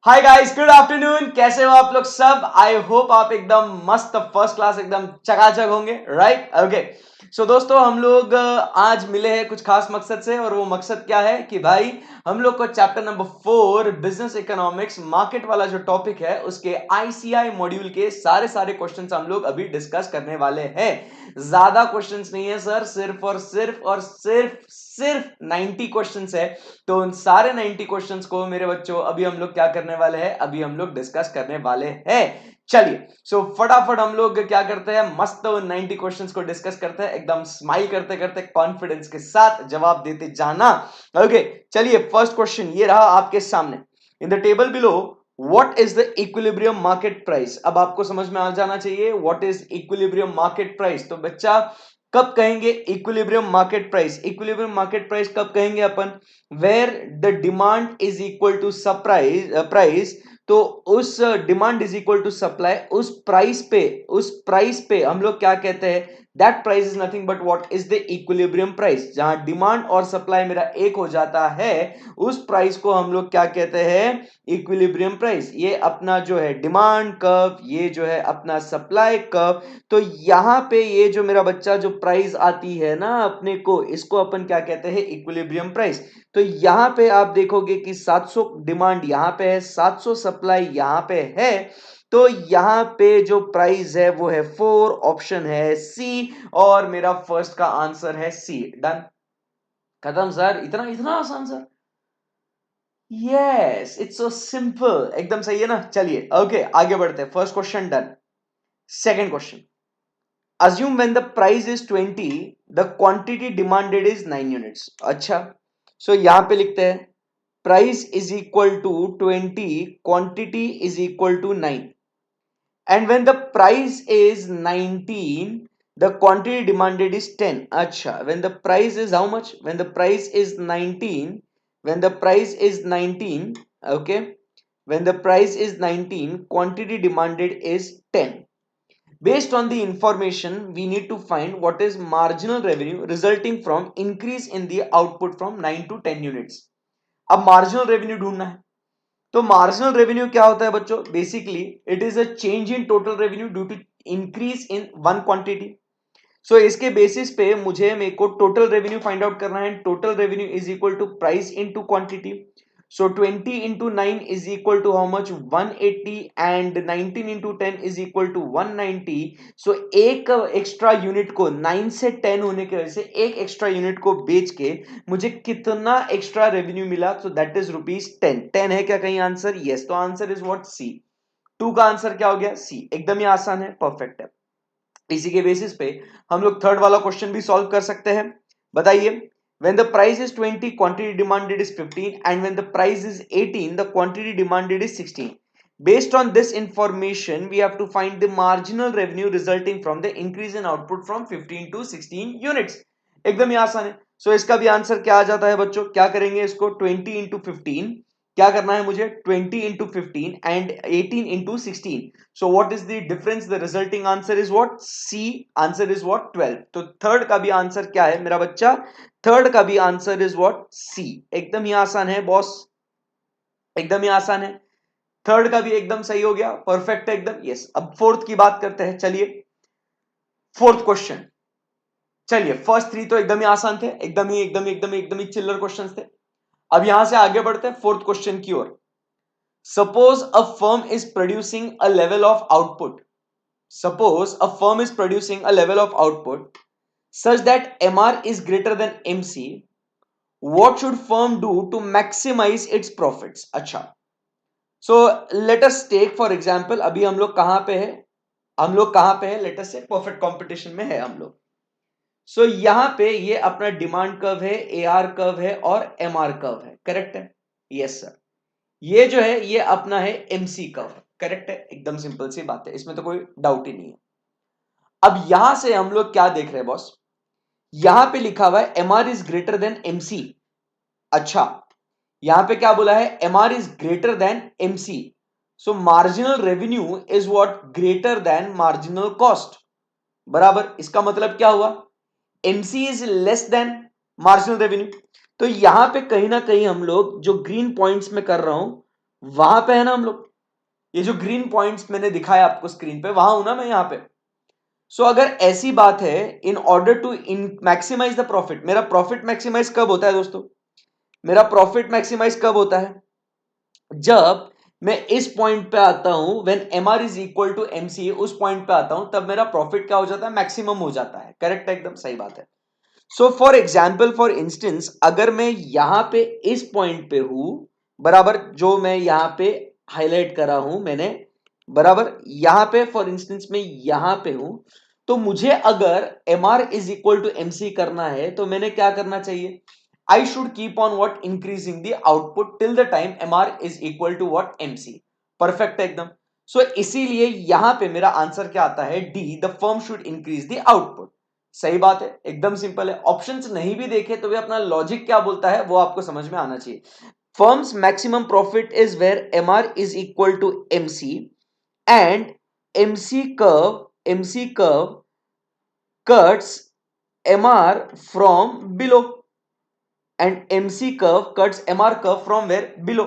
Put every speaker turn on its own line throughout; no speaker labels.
Hi guys, good afternoon. कैसे हो आप लोग सब? आई होप आप एकदम मस्त फर्स्ट क्लास एकदम चकाचक होंगे, राइट? ओके। सो दोस्तों, हम लोग आज मिले हैं कुछ खास मकसद से, और वो मकसद क्या है कि भाई हम लोग को chapter number 4 business economics market वाला जो टॉपिक है उसके आईसीआई मॉड्यूल के सारे क्वेश्चंस हम लोग अभी डिस्कस करने वाले हैं। ज्यादा क्वेश्चंस नहीं है सर, सिर्फ और सिर्फ और सिर्फ 90 क्वेश्चंस है। तो उन सारे 90 क्वेश्चंस को मेरे बच्चों अभी हम लोग क्या करने वाले हैं, अभी हम लोग डिस्कस करने वाले हैं। चलिए, सो फटाफट हम लोग क्या करते हैं, मस्त उन 90 क्वेश्चंस को डिस्कस करते हैं, एकदम स्माइल करते करते कॉन्फिडेंस के साथ जवाब देते जाना। ओके, चलिए फर्स्ट क्वेश्चन ये रहा आपके सामने। In the table below what is the equilibrium market price? अब आपको समझ में आ जाना चाहिए what is equilibrium market price. तो बच्चा कब कहेंगे equilibrium market price? Equilibrium market price कब कहेंगे अपन? Where the demand is equal to price. तो उस demand is equal to supply, उस प्राइस पे हम लोग क्या कहते हैं? That price is nothing but what is the equilibrium price. जहां डिमांड और सप्लाई मेरा एक हो जाता है, उस प्राइस को हम लोग क्या कहते हैं? Equilibrium price. ये अपना जो है डिमांड कर्व, ये जो है अपना सप्लाई कर्व। तो यहां पे ये जो मेरा बच्चा जो प्राइस आती है ना अपने को, इसको अपन क्या कहते हैं? Equilibrium price. तो यहां पे आप देखोगे कि 700 डिमांड यहां पे है, 700 सप्लाई यहां पे है। तो यहां पे जो प्राइस है वो है 4, ऑप्शन है सी, और मेरा फर्स्ट का आंसर है सी। डन, खत्म सर। इतना इतना आसान sir. Yes, it's so simple, एकदम सही है ना। चलिए ओके, आगे बढ़ते हैं। First question done. Second question, assume when the price is 20 the quantity demanded is 9 units। अच्छा, सो यहां पे लिखते हैं price is equal to 20, quantity is equal to 9, and when the price is 19 the quantity demanded is 10। अच्छा, when the price is how much? When the price is 19, when the price is 19, okay, when the price is 19 quantity demanded is 10। Based on the information, we need to find what is marginal revenue resulting from increase in the output from 9 to 10 units। अब marginal revenue ढूंढना है। तो marginal revenue क्या होता है बच्चों? Basically, it is a change in total revenue due to increase in one quantity। सो इसके basis पे मुझे मेरे को टोटल रेवेन्यू फाइंड आउट करना है। Total revenue is equal to price into quantity. So 20 into 9 is equal to how much? 180, and 19 into 10 is equal to 190। So एक extra unit को 9 से 10 होने की वजह से एक एक्स्ट्रा यूनिट को बेच के मुझे कितना एक्स्ट्रा रेवेन्यू मिला? सो दैट इज ₹10। 10 है क्या कहीं आंसर? यस, तो आंसर इज व्हाट? सी। 2 का आंसर क्या हो गया? सी। एकदम ही आसान है, परफेक्ट है। इसी के बेसिस पे हम लोग थर्ड वाला क्वेश्चन भी सॉल्व कर सकते हैं। बताइए, when the price is 20 quantity demanded is 15, and when the price is 18 the quantity demanded is 16। based on this information we have to find the marginal revenue resulting from the increase in output from 15 to 16 units। एकदम ही आसान है। सो इसका भी answer क्या आ जाता है बच्चों? क्या करेंगे इसको? 20 इंटू 15, क्या करना है मुझे? 20 into 15 and 18 into 16। So what is the difference? The resulting answer is what? C। Answer is what? 12। तो थर्ड का भी आंसर क्या है मेरा बच्चा? थर्ड का भी आंसर इज what? C। एकदम ही आसान है बॉस, एकदम ही आसान है। थर्ड का भी एकदम सही हो गया, परफेक्ट है एकदम। यस, अब फोर्थ की बात करते हैं। चलिए फोर्थ क्वेश्चन। चलिए, फर्स्ट थ्री तो एकदम ही आसान थे, एकदम ही चिल्लर क्वेश्चंस थे। अब यहां से आगे बढ़ते हैं फोर्थ क्वेश्चन की ओर। Suppose a firm is producing a level of output. Suppose a firm is producing a level of output such that MR is greater than MC. What should firm do to maximize its profits? अच्छा, so let us take for example, अभी हम लोग कहां पे है? हम लोग कहां पे है? लेट अस से परफेक्ट कंपटीशन में है हम लोग। सो यहां पे ये अपना डिमांड कर्व है, AR कर्व है और MR कर्व है, करेक्ट है? Yes sir. ये जो है ये अपना है MC कर्व, करेक्ट है? एकदम सिंपल सी बात है, इसमें तो कोई डाउट ही नहीं है। अब यहां से हम लोग क्या देख रहे हैं बॉस? यहां पे लिखा हुआ है MR is greater then MC। अच्छा, यहां पे क्या बोला है? MR is greater then MC। So marginal revenue is what? Greater than marginal cost. बराबर, इसका मतलब क्या हुआ? MC is less then marginal revenue. तो यहां पे कहीं ना कहीं हम लोग जो ग्रीन पॉइंट्स में कर रहा हूं, वहां पे है ना हम लोग, ये जो ग्रीन पॉइंट्स मैंने दिखाया आपको स्क्रीन पे, वहां हूं ना मैं यहां पे। सो अगर ऐसी बात है, in order to in maximize the profit, मेरा प्रॉफिट मैक्सिमाइज कब होता है दोस्तों? मेरा प्रॉफिट मैक्सिमाइज कब होता है? जब मैं इस पॉइंट पे आता हूं, when MR is equal to MC, उस पॉइंट पे आता हूं, तब मेरा प्रॉफिट क्या हो जाता है? मैक्सिमम हो जाता है। करेक्ट है, एकदम सही बात है। So for example, for instance, अगर मैं यहां पे इस पॉइंट पे हूं, बराबर, जो मैं यहां पे हाईलाइट करा हूं मैंने, बराबर, यहां पे फॉर इंस्टेंस मैं यहां पे हूं, तो मुझे अगर M R is equal to M C करना है, तो मैंने क्या करना चाहिए? I should keep on what? Increasing the output till the time M R is equal to what? M C. Perfect है एकदम। सो इसीलिए यहां पे मेरा आंसर क्या आता है? D, the firm should increase the output. सही बात है, एकदम सिंपल है। ऑप्शंस नहीं भी देखे तो भी अपना लॉजिक क्या बोलता है वो आपको समझ में आना चाहिए। Firms maximum profit is where MR is equal to MC and MC curve cuts MR from below and MC curve cuts MR curve from where? Below।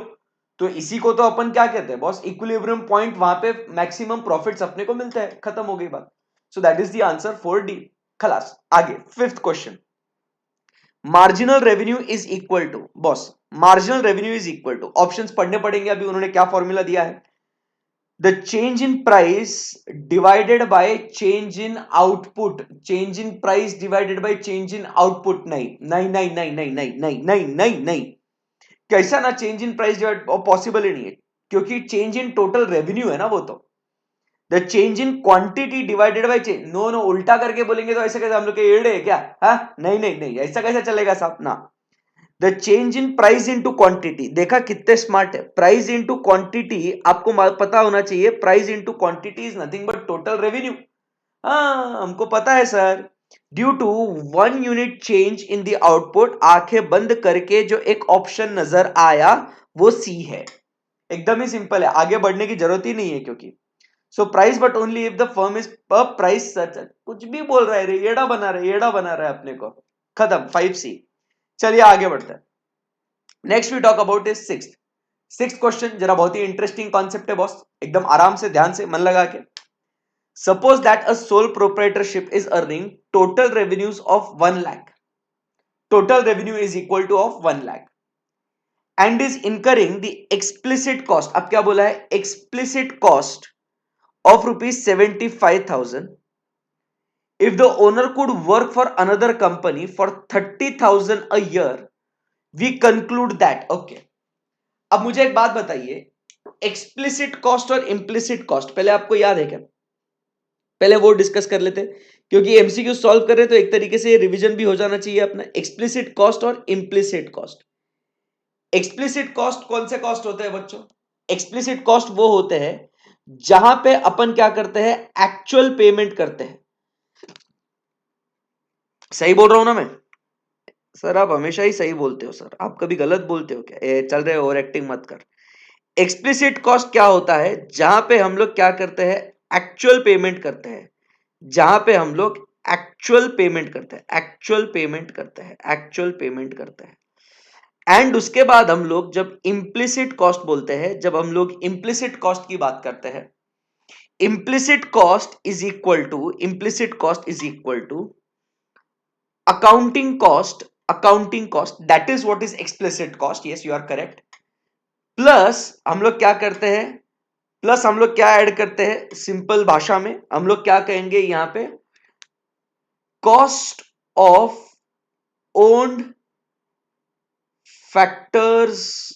तो इसी को तो अपन क्या कहते हैं बॉस? Equilibrium point. वहां पे मैक्सिमम प्रॉफिट्स अपने को मिलते हैं। खत्म हो गई बात। So that is the answer for D. खलास। आगे fifth question. Marginal revenue is equal to, boss, marginal revenue is equal to, options पढ़ने पड़ेंगे अभी, उन्होंने क्या फॉर्मूला दिया है? The change in price divided by change in output. Change in price divided by change in output. नहीं नहीं नहीं नहीं नहीं नहीं नहीं नहीं नहीं नहीं, कैसा ना? Change in price divide possible ही नहीं है, क्योंकि चेंज इन टोटल रेवेन्यू है ना वो तो। The change in quantity divided by change, no no, उल्टा करके बोलेंगे तो ऐसे कैसे? हम लोग के एड़े है क्या? हाँ, नहीं नहीं नहीं, ऐसा कैसे चलेगा साहब ना। The change in price into quantity, देखा कितने स्मार्ट है। प्राइस इनटू क्वांटिटी आपको पता होना चाहिए। Price into quantity is nothing but total revenue. हाँ, हमको पता है sir. Due to 1 unit change in the output, आंखें बंद करके जो एक ऑप्शन नजर आया वो सी है। एकदम ही सिंपल है, आगे बढ़ने की जरूरत ही नहीं है, क्योंकि so price but only if the firm is पर प्राइस सच। कुछ भी बोल रहा है रे, येड़ा बना रहा है अपने को। खत्म, 5C। चलिए आगे बढ़ते हैं। Next we talk about is sixth question. जरा बहुत ही इंटरेस्टिंग कॉन्सेप्ट है बॉस, एकदम आराम से, ध्यान से, मन लगा के। Suppose that a sole proprietorship is earning total revenues of 1 lakh. Total revenue is equal to of 1 lakh and is incurring the explicit cost. अब क्या बोला है? Explicit cost of rupees 75,000 if the owner could work for another company for 30,000 a year, we conclude that। okay, अब मुझे एक बात बताइए, explicit cost और इम्प्लिसिट कॉस्ट पहले आपको याद है क्या? पहले वो डिस्कस कर लेते, क्योंकि एमसीक्यू सॉल्व कर रहे तो एक तरीके से रिवीजन भी हो जाना चाहिए अपना। एक्सप्लिसिट कॉस्ट और इम्प्लिसिट कॉस्ट। एक्सप्लिसिट कॉस्ट कौन से कॉस्ट होते हैं बच्चों? एक्सप्लिसिट कॉस्ट वो होते हैं जहां पे अपन क्या करते हैं? एक्चुअल पेमेंट करते हैं। सही बोल रहा हूं ना मैं? सर आप हमेशा ही सही बोलते हो सर, आप कभी गलत बोलते हो क्या? चल रहे ओवर एक्टिंग मत कर। एक्सप्लिसिट कॉस्ट क्या होता है? जहां पे हम लोग क्या करते हैं? एक्चुअल पेमेंट करते हैं। जहां पे हम लोग एक्चुअल पेमेंट करते हैं, एक्चुअल पेमेंट करते हैं, एक्चुअल पेमेंट करते हैं। एंड उसके बाद हम लोग जब इम्प्लिसिट कॉस्ट बोलते हैं, जब हम लोग इम्प्लिसिट कॉस्ट की बात करते हैं, implicit cost is equal to, implicit cost is equal to accounting cost, accounting cost, that is what is explicit cost। yes, you are correct। Plus हम लोग क्या करते हैं? प्लस हम लोग क्या ऐड करते हैं? सिंपल भाषा में हम लोग क्या कहेंगे यहां पे? कॉस्ट ऑफ ओन्ड फैक्टर्स,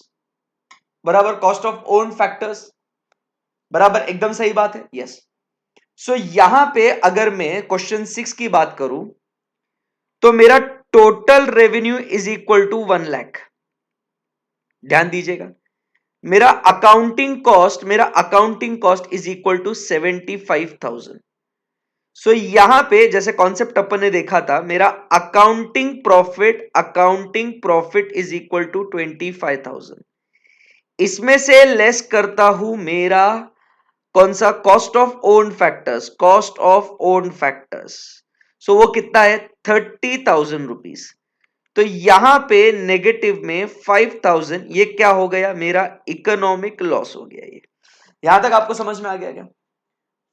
बराबर, कॉस्ट ऑफ ओन्ड फैक्टर्स, बराबर, एकदम सही बात है। यस। सो यहां पे अगर मैं क्वेश्चन 6 की बात करूं, तो मेरा total revenue is equal to 1 lakh. ध्यान दीजिएगा, मेरा accounting cost is equal to 75,000। So यहां पे जैसे कॉन्सेप्ट अपन ने देखा था, मेरा accounting profit is equal to 25,000। इसमें से लेस करता हूं मेरा कौन सा? Cost of own factors, cost of own factors. So वो कितना है? 30,000 रुपीज। तो यहां पे नेगेटिव में 5000, ये क्या हो गया, मेरा इकोनॉमिक लॉस हो गया। ये यहां तक आपको समझ में आ गया क्या?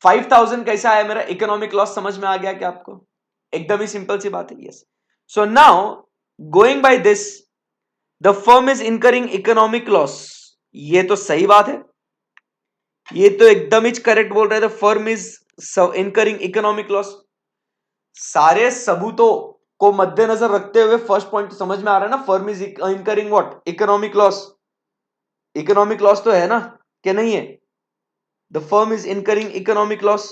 5000 कैसा है मेरा इकोनॉमिक लॉस, समझ में आ गया क्या आपको? एकदम ही सिंपल सी बात है। Yes, so now going by this the firm is incurring economic loss, ये तो सही बात है, ये तो एकदम ही करेक्ट बोल रहे थे, firm is incurring economic loss. सारे सबूतों को मद्देनजर रखते हुए फर्स्ट पॉइंट समझ में आ रहा है ना, firm is incurring what, economic loss. Economic loss तो है ना, क्या नहीं है? The firm is incurring economic loss,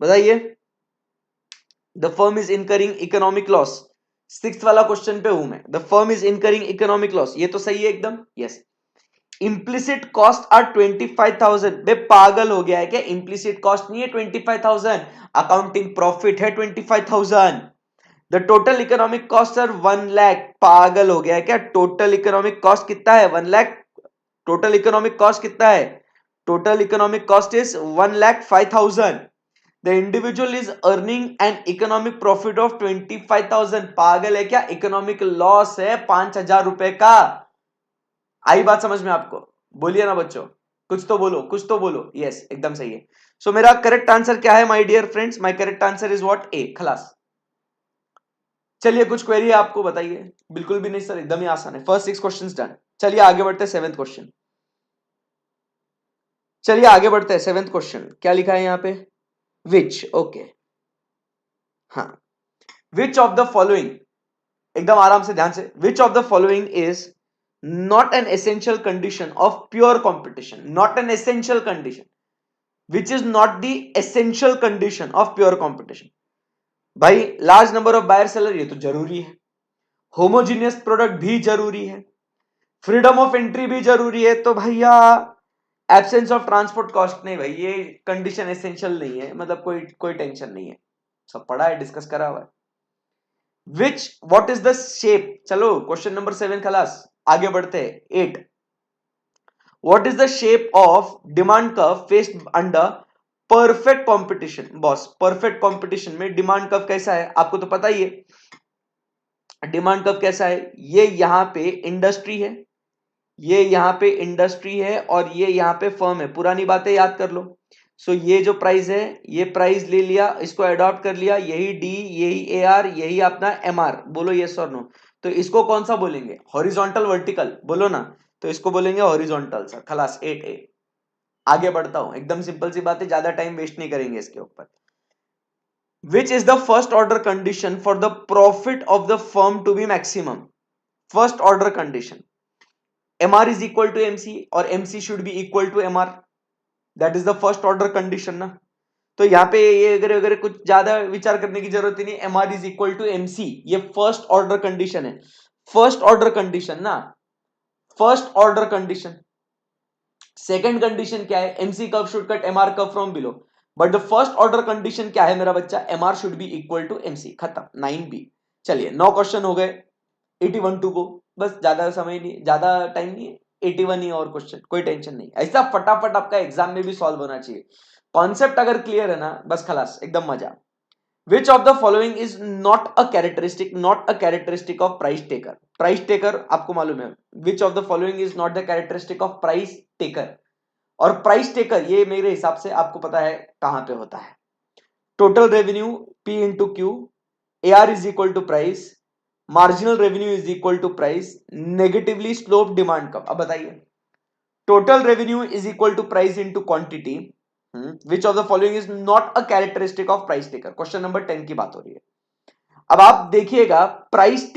बताइए। The firm is incurring economic loss, sixth वाला क्वेश्चन पे हूं मैं। The firm is incurring economic loss, ये तो सही है एकदम। यस, इम्प्लिसिट कॉस्ट आर 25,000, बे पागल हो गया है क्या? इम्प्लिसिट कॉस्ट नहीं है 25,000, अकाउंटिंग प्रॉफिट है 25,000। The total economic cost are 1 lakh, पागल हो गया है क्या? टोटल इकोनॉमिक कॉस्ट कितना है? 1 लाख। टोटल इकोनॉमिक कॉस्ट कितना है? Total economic cost is 1,05,000। The individual is earning an economic profit of 25,000, पागल है क्या? इकोनॉमिक लॉस है 5,000 रुपए का। आई बात समझ में आपको? बोलिए ना बच्चों, कुछ तो बोलो, कुछ तो बोलो। यस, एकदम सही है। सो मेरा करेक्ट आंसर क्या है my dear friends? My correct answer is what? A, खलास। चलिए, कुछ क्वेरी है आपको, बताइए। बिल्कुल भी नहीं सर, एकदम ही आसान है। First 6 questions done. चलिए आगे बढ़ते हैं, 7th क्वेश्चन। चलिए आगे बढ़ते हैं, 7th क्वेश्चन क्या लिखा है यहाँ पे? विच, ओके, हाँ। विच ऑफ द फॉलोइंग, एकदम आराम से ध्यान से, which of the following is not an essential condition of pure competition? Not an essential condition, which is not the essential condition of pure competition. भाई, large number of buyer seller, ये तो जरूरी है। होमोजीनियस प्रोडक्ट भी जरूरी है। Freedom of entry भी जरूरी है। तो भैया एब्सेंस ऑफ ट्रांसपोर्ट कॉस्ट नहीं भाई, ये कंडीशन एसेंशियल नहीं है, मतलब कोई कोई टेंशन नहीं है, सब पढ़ा है, डिस्कस करा हुआ है। विच, व्हाट इज द शेप, चलो क्वेश्चन नंबर 7 खलास, आगे बढ़ते हैं। 8, what is the shape of demand curve faced under perfect competition? Boss, perfect competition में डिमांड कर्व कैसा है आपको तो पता ही है। डिमांड कर्व कैसा है? ये यहां पे इंडस्ट्री है, ये यहाँ पे इंडस्ट्री है, और ये यहाँ पे फर्म है। पुरानी बातें याद कर लो। सो ये जो प्राइस है, ये प्राइस ले लिया, इसको अडॉप्ट कर लिया, यही डी, यही ए आर, यही अपना एम आर। बोलो यस और नो। तो इसको कौन सा बोलेंगे? हॉरिजॉन्टल, वर्टिकल, बोलो ना। तो इसको बोलेंगे हॉरिजॉन्टल सर, खलास। 8A। आगे बढ़ता हूं, एकदम सिंपल सी बात है, ज्यादा टाइम वेस्ट नहीं करेंगे इसके ऊपर। Which is the first order condition for the profit of the firm to be maximum? First order condition, MR is equal to MC और MC should be equal to MR, that is the first order condition ना। तो यहाँ पे ये अगर अगर कुछ ज्यादा विचार करने की जरूरत ही नहीं, MR is equal to MC, ये फर्स्ट ऑर्डर कंडीशन है। फर्स्ट ऑर्डर कंडीशन ना, first order condition. Second condition क्या है? MC curve should cut MR curve from below, but the first order condition क्या है मेरा बच्चा? MR should be equal to MC, खत्म। 9B। चलिए 9 क्वेश्चन हो गए, 81 टू को, बस ज्यादा समय नहीं, ज्यादा टाइम नहीं है, 81 ही और क्वेश्चन, कोई टेंशन नहीं। ऐसा फटाफट आपका एग्जाम में भी सॉल्व होना चाहिए। कॉन्सेप्ट अगर क्लियर है ना, बस खलास, एकदम मजा। विच of the following is not a characteristic, not a characteristic of price taker? Price taker आपको मालूम है, विच of the following is not the characteristic of price taker? और प्राइस टेकर ये मेरे हिसाब से आपको पता है कहां पे होता है। Total revenue P into Q, AR is equal to price, marginal revenue is equal to price, negatively slope demand curve. अब बताइए, total revenue is equal to price into quantity, which of the following is not a characteristic of price taker? Question number 10 की बात हो रही है। अब आप देखिएगा, प्राइस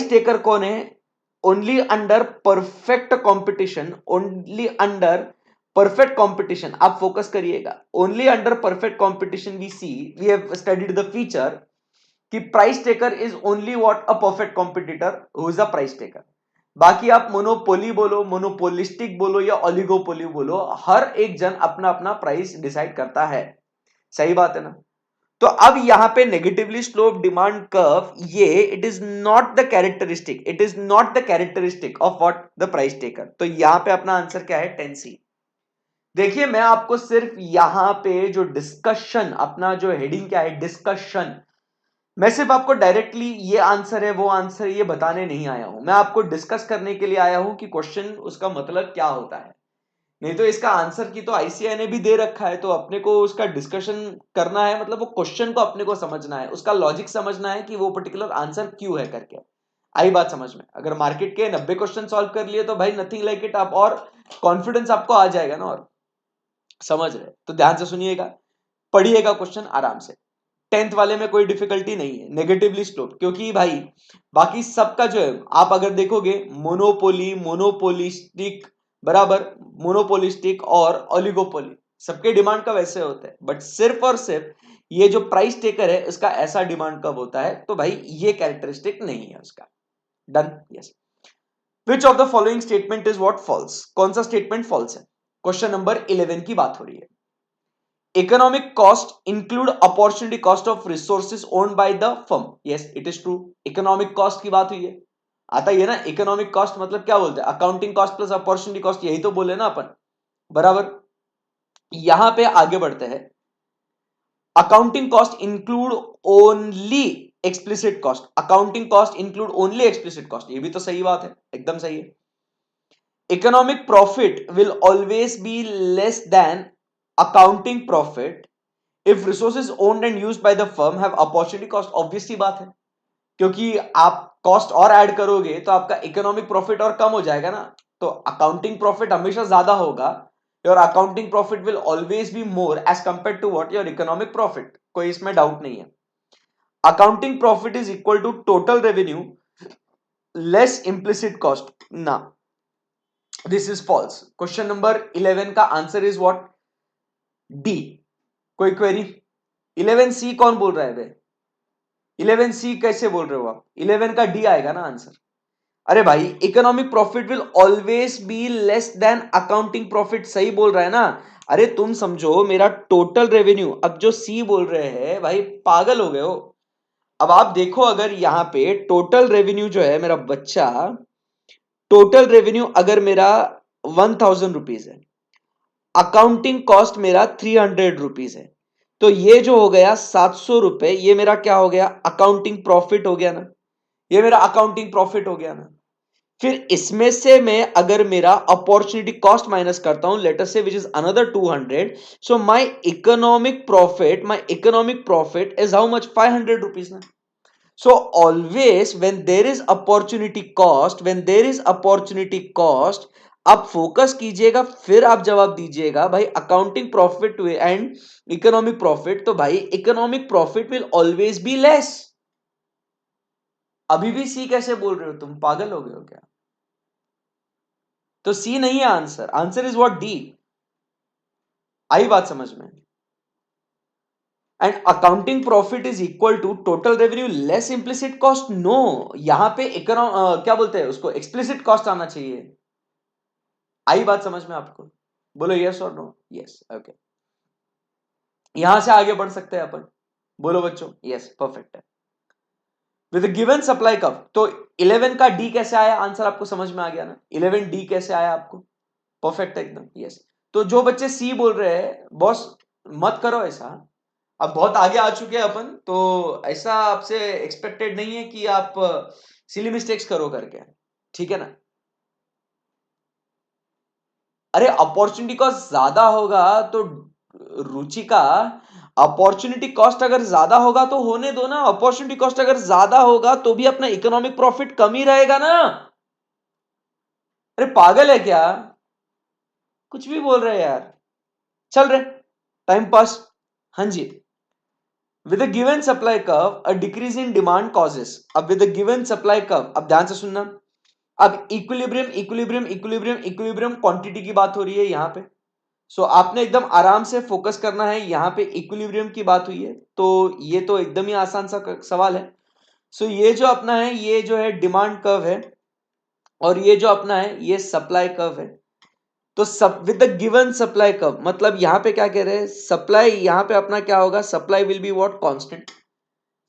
टेकर कौन है? Only under perfect competition, only under perfect competition, आप फोकस करिएगा। Only under perfect competition we have studied the feature कि price taker is only what? A perfect competitor who is a price taker. बाकी आप monopoly बोलो, monopolistic बोलो या oligopoly बोलो, हर एक जन अपना अपना प्राइस डिसाइड करता है। सही बात है ना? तो अब यहां पे नेगेटिवली स्लोप डिमांड कर्व, ये it is not the characteristic, it is not the characteristic of what? The price taker. तो यहां पे अपना आंसर क्या है? 10C। देखिए, मैं आपको सिर्फ यहां पे जो डिस्कशन, अपना जो हेडिंग क्या है? डिस्कशन। मैं सिर्फ आपको डायरेक्टली ये आंसर है वो आंसर ये बताने नहीं आया हूं, मैं आपको डिस्कस करने के लिए आया हूं कि क्वेश्चन उसका मतलब क्या होता है। नहीं तो इसका आंसर की तो आईसीआई ने भी दे रखा है, तो अपने को उसका डिस्कशन करना है, मतलब वो क्वेश्चन को अपने को समझना है, उसका लॉजिक समझना है कि वो पर्टिकुलर आंसर क्यों है करके। आई बात समझ में? अगर मार्केट के 90 क्वेश्चन सॉल्व कर लिए तो भाई नथिंग लाइक इट, आप और कॉन्फिडेंस आपको आ जाएगा ना। और समझ रहे? तो ध्यान से सुनिएगा, पढ़िएगा क्वेश्चन आराम से। 10th वाले में कोई डिफिकल्टी नहीं है, नेगेटिवली स्लोप, क्योंकि भाई बाकी सबका जो है आप अगर देखोगे मोनोपोली, मोनोपोलिस्टिक, बराबर, मोनोपोलिस्टिक और ओलिगोपोली, सबके डिमांड का वैसे होता है, बट सिर्फ और सिर्फ ये जो प्राइस टेकर है उसका ऐसा डिमांड कब होता है, तो भाई ये कैरेक्टरिस्टिक नहीं है उसका। Done? Yes. Which of the following statement is what false? कौन सा स्टेटमेंट फॉल्स है? क्वेश्चन नंबर 11 की बात हो रही है। Economic cost include opportunity cost of resources owned by the firm. Yes, it is true. Economic cost की बात हुई है, आता ही है ना। इकोनॉमिक कॉस्ट मतलब क्या बोलते हैं? Accounting cost plus opportunity cost, यही तो बोले ना अपन, बराबर। यहां पे आगे बढ़ते हैं। Accounting cost include only explicit cost, accounting cost include only explicit cost, ये भी तो सही बात है, एकदम सही है। Economic profit will always be less than accounting profit if resources owned and used by the firm have opportunity cost. Obvious सी बात है, क्योंकि आप कॉस्ट और ऐड करोगे तो आपका इकोनॉमिक प्रॉफिट और कम हो जाएगा ना। तो अकाउंटिंग प्रॉफिट हमेशा ज्यादा होगा, your accounting profit will always be more as compare to what your economic profit, कोई इसमें डाउट नहीं है। Accounting profit is equal to total revenue less implicit cost ना, this is false. Question number 11 का answer is what? D. कोई query? 11C कौन बोल रहा है भाई? 11C कैसे बोल रहे हो आप? 11 का डी आएगा ना आंसर। अरे भाई economic profit will always be less than accounting profit, सही बोल रहा है ना। अरे तुम समझो मेरा टोटल रेवेन्यू, अब जो सी बोल रहे हैं भाई पागल हो गए हो। अब आप देखो, अगर यहां पे टोटल रेवेन्यू जो है मेरा बच्चा, टोटल रेवेन्यू अगर मेरा 1000 रुपीज है, अकाउंटिंग कॉस्ट मेरा 300 रुपीज है, तो ये जो हो गया 700 रुपए, ये मेरा क्या हो गया? अकाउंटिंग प्रॉफिट हो गया ना। ये मेरा अकाउंटिंग प्रॉफिट हो गया ना। फिर इसमें से मैं अगर मेरा अपॉर्चुनिटी कॉस्ट माइनस करता हूं, लेट अस से, which is another 200, so my economic profit is how much? 500 rupees ना। So always when there is opportunity cost, आप फोकस कीजिएगा, फिर आप जवाब दीजिएगा भाई accounting profit and economic profit, तो भाई economic profit will always be less. अभी भी सी कैसे बोल रहे हो तुम? पागल हो गए हो क्या? तो सी नहीं है answer, answer is what? D. आई बात समझ में? And accounting profit is equal to total revenue less implicit cost, no. यहां पे क्या बोलते हैं उसको? एक्सप्लिसिट कॉस्ट आना चाहिए। आई बात समझ में आपको? बोलो यस और नो। Yes, okay. यहां से आगे बढ़ सकते हैं अपन। बोलो बच्चों, यस, परफेक्ट है। विद गिवन सप्लाई कब, तो 11 का डी कैसे आया? आंसर आपको समझ में आ गया ना? 11 डी कैसे आया आपको? परफेक्ट है एकदम, यस। तो जो बच्चे सी बोल रहे हैं बॉस, मत करो ऐसा। अब बहुत आगे आ चुके हैं अपन, तो ऐसा आपसे एक्सपेक्टेड नहीं है कि आप सिली मिस्टेक्स करो करके, ठीक है ना। अरे अपॉर्चुनिटी कॉस्ट ज्यादा होगा तो, रुचिका, अपॉर्चुनिटी कॉस्ट अगर ज्यादा होगा तो होने दो ना। अपॉर्चुनिटी कॉस्ट अगर ज्यादा होगा तो भी अपना इकोनॉमिक प्रॉफिट कम ही रहेगा ना। अरे पागल है क्या? कुछ भी बोल रहे हैं यार, चल रहे टाइम पास। हाँ जी। With a given supply curve a decrease in demand causes, अब with a given supply curve, अब ध्यान से सुनना। अब equilibrium equilibrium equilibrium equilibrium quantity की बात हो रही है यहां पे। सो आपने एकदम आराम से फोकस करना है, यहां पे इक्विलिब्रियम की बात हुई है, तो ये तो एकदम ही आसान सा सवाल है। सो ये जो अपना है, ये जो है डिमांड कर्व है, और ये जो अपना है ये सप्लाई कर्व है। तो सब with the given supply curve, मतलब यहां पे क्या कह रहे हैं? सप्लाई यहां पे अपना क्या होगा? Supply will be what? Constant.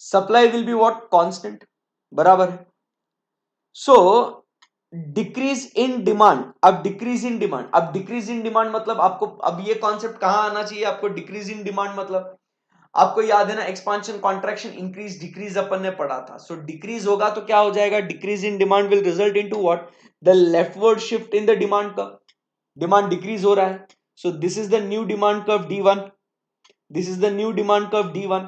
Supply will be what? Constant, बराबर है। सो डिक्रीज इन डिमांड, अब डिक्रीज इन डिमांड, अब डिक्रीज इन डिमांड मतलब आपको अब ये कॉन्सेप्ट कहां आना चाहिए आपको? डिक्रीज इन डिमांड मतलब आपको याद है ना, एक्सपांशन, कॉन्ट्रैक्शन, इंक्रीज, डिक्रीज अपन ने पढ़ा था. सो डिक्रीज होगा तो क्या हो जाएगा, decrease in demand will result into what, the leftward shift in the demand curve. Demand decrease हो रहा है. सो this is the new demand curve D1, this is the new demand curve D1.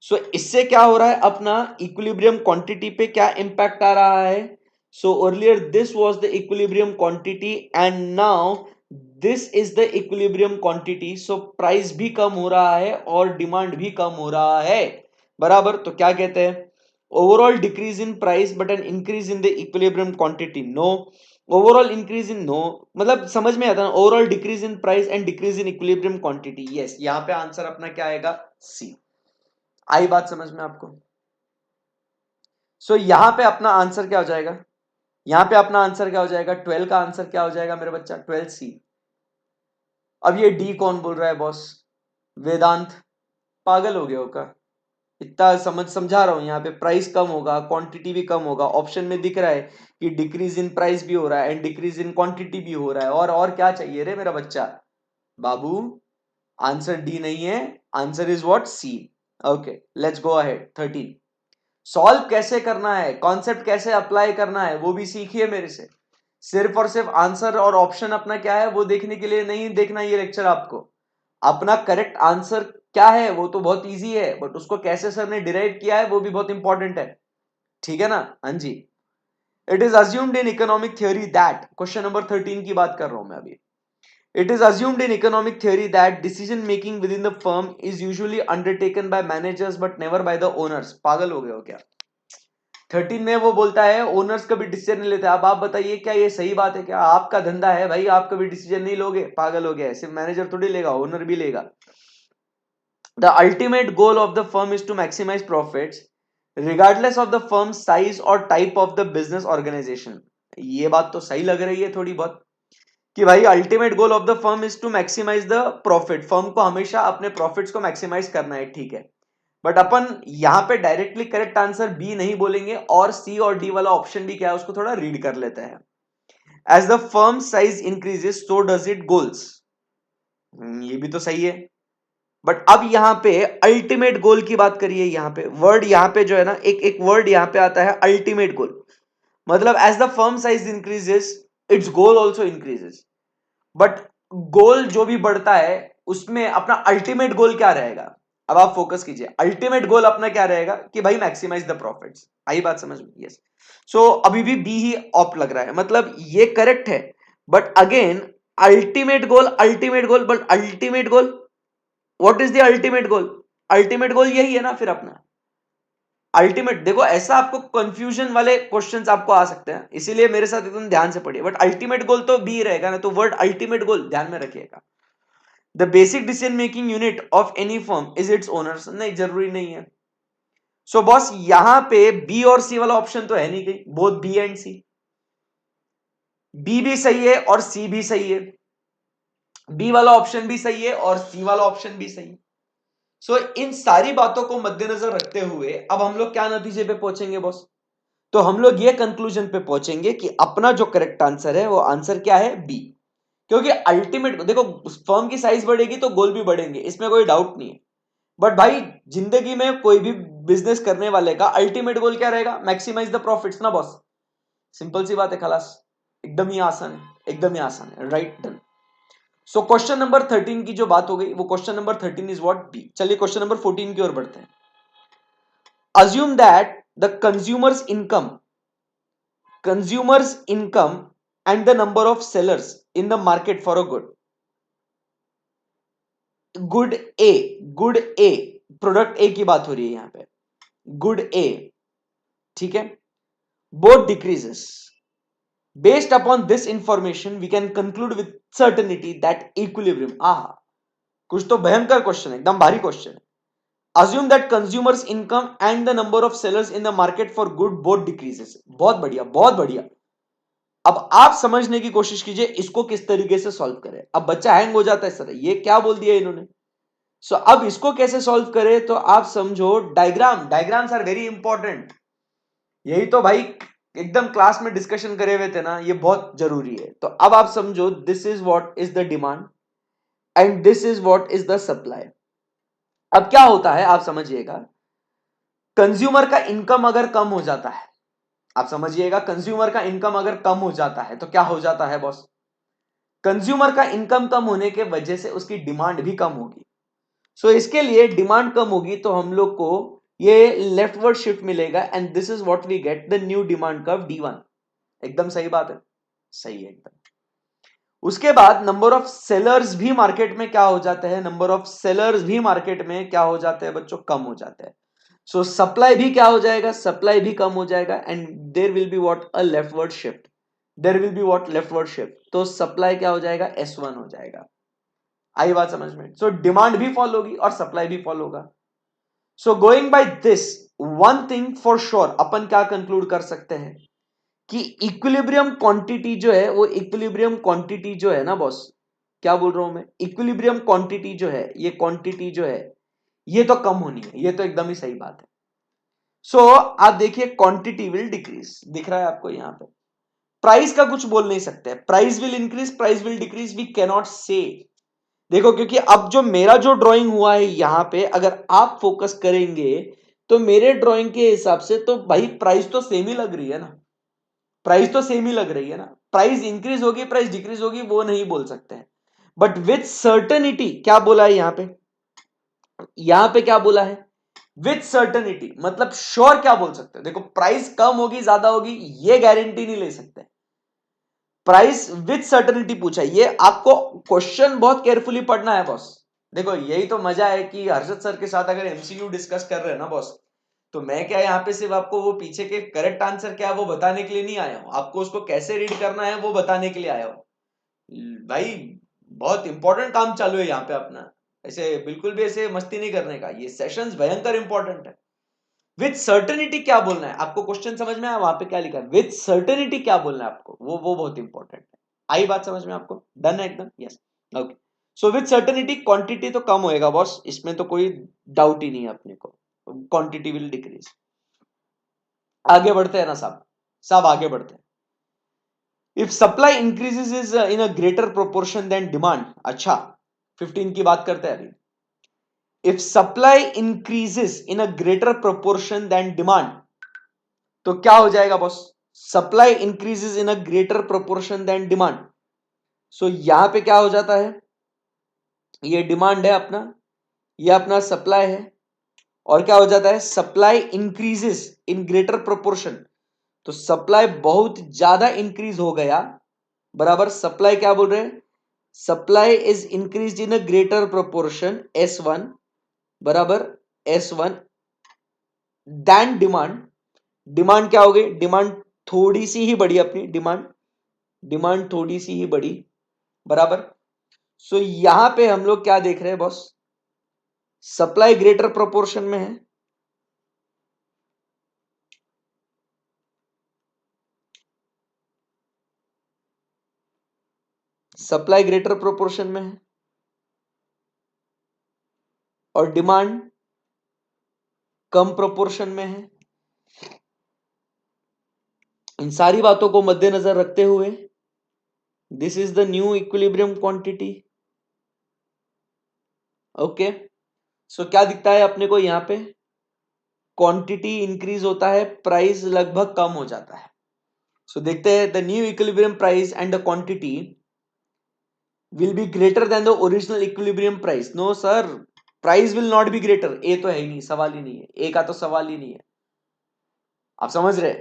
सो इससे क्या हो रहा है, अपना इक्विलिब्रियम क्वांटिटी पे क्या इंपैक्ट आ रहा है. So earlier this was the equilibrium quantity and now this is the equilibrium quantity. So price भी कम हो रहा है और डिमांड भी कम हो रहा है. बराबर. तो क्या कहते हैं, overall decrease in price but an increase in the equilibrium quantity. No. Overall increase in, no, मतलब समझ में आता है, overall decrease in price and decrease in equilibrium quantity. Yes, यहां पे आंसर अपना क्या आएगा, सी. आई बात समझ में आपको. सो यहां पे अपना आंसर क्या हो जाएगा, यहां पे अपना आंसर क्या हो जाएगा, 12 का आंसर क्या हो जाएगा मेरे बच्चा, 12C. अब ये डी कौन बोल रहा है बॉस, वेदांत. पागल हो गया होगा, इतना समझा रहा हूं. यहाँ पे प्राइस कम होगा, क्वांटिटी भी कम होगा. ऑप्शन में दिख रहा है कि डिक्रीज इन प्राइस भी हो रहा है एंड डिक्रीज इन क्वांटिटी भी हो रहा है. और क्या चाहिए रे मेरा बच्चा बाबू. आंसर डी नहीं है, answer is what, C. Okay, let's go ahead. 13. Solve कैसे करना है, कॉन्सेप्ट कैसे अप्लाई करना है, वो भी सीखिए मेरे से. सिर्फ और सिर्फ आंसर और ऑप्शन अपना क्या है वो देखने के लिए नहीं देखना ये लेक्चर आपको. अपना करेक्ट आंसर क्या है वो तो बहुत इजी है, बट उसको कैसे सर ने डिराइव किया है वो भी बहुत इंपॉर्टेंट है. ठीक है ना. हाँ जी. It is assumed in economic theory that, question number 13 की बात कर रहा हूं मैं अभी. It is assumed in economic theory that decision making within the firm is usually undertaken by managers but never by the owners. पागल हो गए हो क्या. 13 में वो बोलता है ओनर्स कभी डिसीजन नहीं लेते. अब आप बताइए क्या ये सही बात है, क्या आपका धंधा है भाई, आप कभी डिसीजन नहीं लोगे, पागल हो गया है. सिर्फ मैनेजर थोड़ी लेगा, ओनर भी लेगा. The ultimate goal of the firm is to maximise profits regardless of the firm size और type of the business organisation. ये बात तो सही लग रही है थोड़ी बहुत कि भाई ultimate goal of the firm is to maximise the profit. Firm को हमेशा अपने प्रॉफिट्स को मैक्सिमाइज करना है, ठीक है. बट अपन यहां पे डायरेक्टली करेक्ट आंसर बी नहीं बोलेंगे और सी और डी वाला ऑप्शन भी क्या है उसको थोड़ा रीड कर लेते हैं. As the firm size increases so does it goals. ये भी तो सही है. बट अब यहां पे अल्टीमेट गोल की बात करिए. यहां पे वर्ड, यहां पे जो है ना, एक एक वर्ड यहां पे आता है अल्टीमेट गोल. मतलब as the firm size increases its goal also increases. But goal जो भी बढ़ता है उसमें अपना अल्टीमेट गोल क्या रहेगा. अब आप फोकस कीजिए, अल्टीमेट गोल अपना क्या रहेगा कि भाई मैक्सिमाइज द प्रॉफिट्स. आई बात समझ में. यस. सो अभी भी बी ही ऑप लग रहा है, मतलब ये करेक्ट है. But again ultimate goal but ultimate goal, what is the ultimate goal. Ultimate goal यही है ना फिर अपना. अल्टीमेट देखो, ऐसा आपको कंफ्यूजन वाले क्वेश्चंस आपको आ सकते हैं, इसीलिए मेरे साथ एकदम ध्यान से पढ़िए. बट अल्टीमेट गोल तो बी रहेगा ना, तो वर्ड अल्टीमेट गोल ध्यान में रखिएगा. The basic decision making unit of any firm is it's owners. नहीं, जरूरी नहीं है. सो बॉस यहां पे बी और सी वाला ऑप्शन तो है नहीं कहीं, both B and C. B भी सही है और सी भी सही है. बी वाला ऑप्शन भी सही है और सी वाला ऑप्शन भी सही है. सो इन सारी बातों को मद्देनजर रखते हुए अब हम लोग क्या नतीजे पे पहुंचेंगे बॉस, तो हम लोग ये कंक्लूजन पे पहुंचेंगे कि अपना जो करेक्ट आंसर है वो आंसर क्या है, बी. क्योंकि अल्टीमेट देखो, फर्म की साइज बढ़ेगी तो गोल भी बढ़ेंगे, इसमें कोई डाउट नहीं है. बट भाई जिंदगी में कोई भी बिजनेस करने वाले का अल्टीमेट गोल क्या रहेगा, मैक्सिमाइज द प्रॉफिट्स ना बॉस. सिंपल सी बात है, खलास. एकदम ही आसान है, एकदम ही आसान है. Right, done. So question number 13 की जो बात हो गई वो question number 13 is what, B. चलिए क्वेश्चन नंबर 14 की ओर बढ़ते हैं. assume that the consumer's income and the number of sellers in the market for a good A, product ए की बात हो रही है यहां पे, गुड ए. ठीक है. Both decreases. Based upon this information we can conclude with certainty that equilibrium. कुछ तो भयंकर क्वेश्चन है, एकदम भारी क्वेश्चन है. assume that consumers income and the number of sellers in the market for good both decreases. बहुत बढ़िया, बहुत बढ़िया. अब आप समझने की कोशिश कीजिए इसको किस तरीके से सॉल्व करें. अब बच्चा हैंग हो जाता है, सर ये क्या बोल दिया इन्होंने. सो अब इसको कैसे सॉल्व करें, तो आप समझो डायग्राम्स आर वेरी इंपॉर्टेंट. यही तो भाई एकदम क्लास में डिस्कशन करे हुए थे ना, ये बहुत जरूरी है. तो अब आप समझो, this is what is the demand and this is what is the supply. अब क्या होता है आप समझिएगा, कंज्यूमर का इनकम अगर कम हो जाता है, आप समझिएगा कंज्यूमर का इनकम अगर कम हो जाता है तो क्या हो जाता है बॉस, कंज्यूमर का इनकम कम होने के वजह से उसकी डिमांड भी कम होगी। सो इसके लिए डिमांड कम होगी तो हम लोग को ये लेफ्टवर्ड शिफ्ट मिलेगा and this is what we get the new demand curve D1। एकदम सही बात है, सही है एकदम। उसके बाद नंबर ऑफ सेलर्स भी मार्केट में क्या हो जाते हैं, नंबर ऑफ सेलर्स भी मार्केट में क्या हो जाते हैं बच्चों, कम हो जाते हैं। सो सप्लाई भी क्या हो जाएगा, सप्लाई भी कम हो जाएगा and there will be what, a leftward shift, there will be what, leftward shift. तो सप्लाई क्या हो जाएगा, S1 हो जाएगा। आई बात समझ में? सो डिमांड भी फॉल होगी और सप्लाई भी फॉल होगा। So going by this, one thing for sure अपन क्या कंक्लूड कर सकते हैं कि इक्विलिब्रियम क्वांटिटी जो है, वो इक्विलिब्रियम क्वांटिटी जो है ना बॉस, क्या बोल रहा हूं मैं, इक्विलिब्रियम क्वांटिटी जो है, ये क्वांटिटी जो है ये तो कम होनी है, ये तो एकदम ही सही बात है। सो आप देखिए क्वांटिटी विल डिक्रीज, दिख रहा है आपको यहां पे। प्राइस का कुछ बोल नहीं सकते, price will increase, price will decrease, we can not say. देखो क्योंकि अब जो मेरा जो ड्राइंग हुआ है यहां पे, अगर आप फोकस करेंगे तो मेरे ड्राइंग के हिसाब से तो भाई प्राइस तो सेम ही लग रही है ना, प्राइस तो सेम ही लग रही है ना। प्राइस इंक्रीज होगी, प्राइस डिक्रीज होगी, वो नहीं बोल सकते हैं। बट विथ सर्टेनिटी क्या बोला है यहां पे, यहां पे क्या बोला है, विथ सर्टेनिटी, मतलब श्योर क्या बोल सकते हैं। देखो प्राइस कम होगी ज्यादा होगी ये गारंटी नहीं ले सकते। प्राइस विथ सर्टेनिटी पूछा, ये आपको क्वेश्चन बहुत केयरफुली पढ़ना है बॉस। देखो यही तो मजा है कि हर्षद सर के साथ अगर MCQ डिस्कस कर रहे हैं ना बॉस, तो मैं क्या यहाँ पे सिर्फ आपको वो पीछे के करेक्ट आंसर क्या है वो बताने के लिए नहीं आया हूं, आपको उसको कैसे रीड करना है वो बताने के लिए आया हूं भाई। बहुत इंपॉर्टेंट काम चालू है यहाँ पे अपना, ऐसे बिल्कुल भी ऐसे मस्ती नहीं करने का, ये सेशंस भयंकर इंपॉर्टेंट है। विथ सर्टेनिटी क्या बोलना है आपको, क्वेश्चन समझ में आया वहां पे क्या लिखा है, विथ सर्टेनिटी क्या बोलना है आपको, वो बहुत इंपॉर्टेंट है। आई बात समझ में आपको, डन है एकदम, yes okay. So with certainty quantity तो कम होएगा बॉस, इसमें तो कोई डाउट ही नहीं है अपने को, क्वांटिटी विल डिक्रीज। आगे बढ़ते हैं ना साहब, साहब आगे बढ़ते हैं। If supply increases is in a greater proportion than demand, अच्छा 15 की बात करते हैं अभी। If supply increases in a greater proportion than demand, तो क्या हो जाएगा boss, supply increases in a greater proportion than demand. So यहां पे क्या हो जाता है, ये डिमांड है अपना, ये अपना सप्लाई है, और क्या हो जाता है, supply increases in greater proportion, तो सप्लाई बहुत ज्यादा इंक्रीज हो गया, बराबर। सप्लाई क्या बोल रहे हैं, supply is increase in a greater proportion S1, बराबर S1 देन डिमांड। डिमांड क्या हो गई, डिमांड थोड़ी सी ही बढ़ी अपनी, डिमांड, डिमांड थोड़ी सी ही बढ़ी, बराबर। सो यहां पे हम लोग क्या देख रहे हैं बॉस, सप्लाई ग्रेटर प्रोपोर्शन में है, सप्लाई ग्रेटर प्रोपोर्शन में है और डिमांड कम प्रोपोर्शन में है। इन सारी बातों को मद्देनजर रखते हुए this is the new equilibrium quantity. Okay, so क्या दिखता है अपने को यहां पे, क्वांटिटी इंक्रीज होता है, प्राइस लगभग कम हो जाता है। सो देखते हैं, the new equilibrium price and the quantity will be greater than the original equilibrium price। No sir, price will not be greater, ए तो है ही नहीं, सवाल ही नहीं है, ए का तो सवाल ही नहीं है, आप समझ रहे,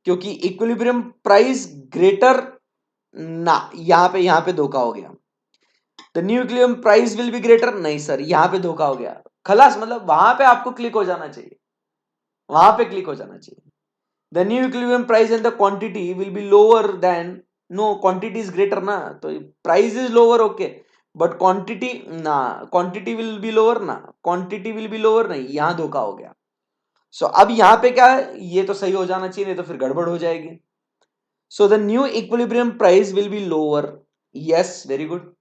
क्योंकि इक्विलिब्रियम प्राइस ग्रेटर ना, यहां पे धोखा हो गया। The new equilibrium price will be greater, नहीं सर यहां पे धोखा हो गया, खलास, मतलब वहां पे आपको क्लिक हो जाना चाहिए, वहां पे क्लिक हो जाना चाहिए। The new equilibrium price and the quantity will be lower than, no quantity is greater ना, तो price is lower okay, but quantity ना, क्वांटिटी विल बी लोअर ना, क्वांटिटी विल बी लोअर नहीं, यहां धोखा हो गया। सो अब यहां पे क्या है, ये तो सही हो जाना चाहिए, नहीं तो फिर गड़बड़ हो जाएगी। So the new equilibrium price will be lower, yes very good,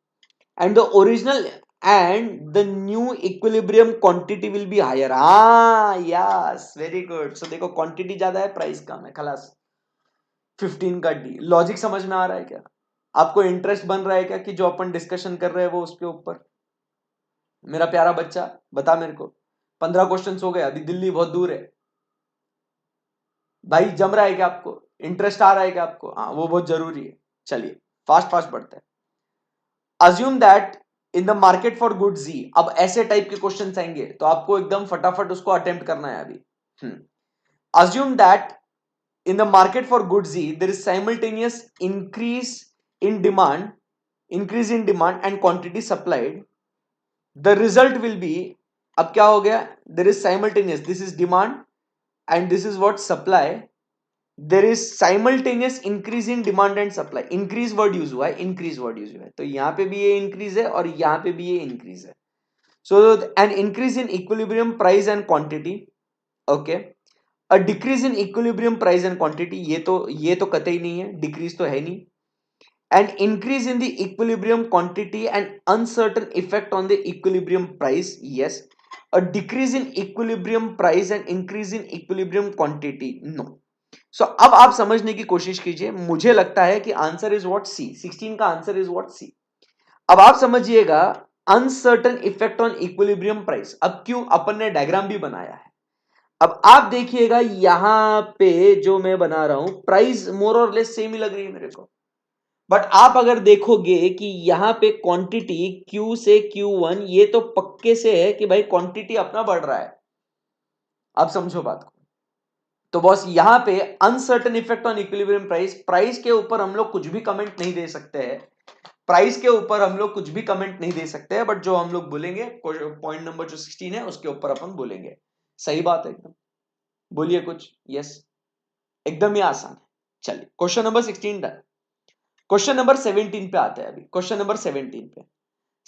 and the original and the new equilibrium quantity will be higher, हाँ यस वेरी गुड। सो देखो क्वांटिटी ज्यादा है, प्राइस कम है, खलास 15 का डी। लॉजिक समझ में आ रहा है क्या, आपको इंटरेस्ट बन रहा है क्या कि जो अपन डिस्कशन कर रहे हैं वो उसके ऊपर, मेरा प्यारा बच्चा बता मेरे को, 15 क्वेश्चन हो गए, अभी दिल्ली बहुत दूर है भाई, जम रहा है क्या आपको, इंटरेस्ट आ रहा है क्या आपको? हाँ वो बहुत जरूरी है। चलिए फास्ट फास्ट बढ़ते हैं। Assume that in the market for good G, अब ऐसे टाइप के क्वेश्चन आएंगे तो आपको एकदम फटाफट उसको अटेम्प्ट करना है अभी। Assume that in the market for goods Z, there is simultaneous in demand increase in demand and quantity supplied. The result will be, अब क्या हो गया, there is simultaneous, this is demand and this is what supply, there is simultaneous increase in demand and supply, increase word use हुआ है, increase word use हुआ है, तो यहां पे भी ये increase है और यहां पे भी ये increase है. So an increase in equilibrium price and quantity, okay, a decrease in equilibrium price and quantity, ये तो कतई नहीं है, डिक्रीज तो है नहीं. And increase in the equilibrium quantity and uncertain effect on the equilibrium price, yes. A decrease in equilibrium price and increase in equilibrium quantity, no. So अब आप समझने की कोशिश कीजिए, मुझे लगता है कि आंसर इज व्हाट सी, 16 का आंसर इज व्हाट सी. अब आप समझिएगा uncertain effect on equilibrium price, अब क्यों, अपन ने डायग्राम भी बनाया है. अब आप देखिएगा यहां पे जो मैं बना रहा हूं, प्राइस मोर और लेस सेम ही लग रही है मेरे को, बट आप अगर देखोगे कि यहां पे क्वांटिटी Q से Q1, ये तो पक्के से है कि भाई क्वांटिटी अपना बढ़ रहा है. आप समझो बात को. तो बॉस यहां पे uncertain effect on equilibrium price, price के ऊपर हम लोग कुछ भी कमेंट नहीं दे सकते हैं, प्राइस के ऊपर हम लोग कुछ भी कमेंट नहीं दे सकते हैं, बट जो हम लोग बोलेंगे पॉइंट नंबर जो 16 है उसके ऊपर अपन बोलेंगे. सही बात है एकदम, बोलिए कुछ. यस, एकदम ही आसान है. चलिए question number 16 done. Question number 17 पे आते हैं. अभी क्वेश्चन नंबर 17 पे,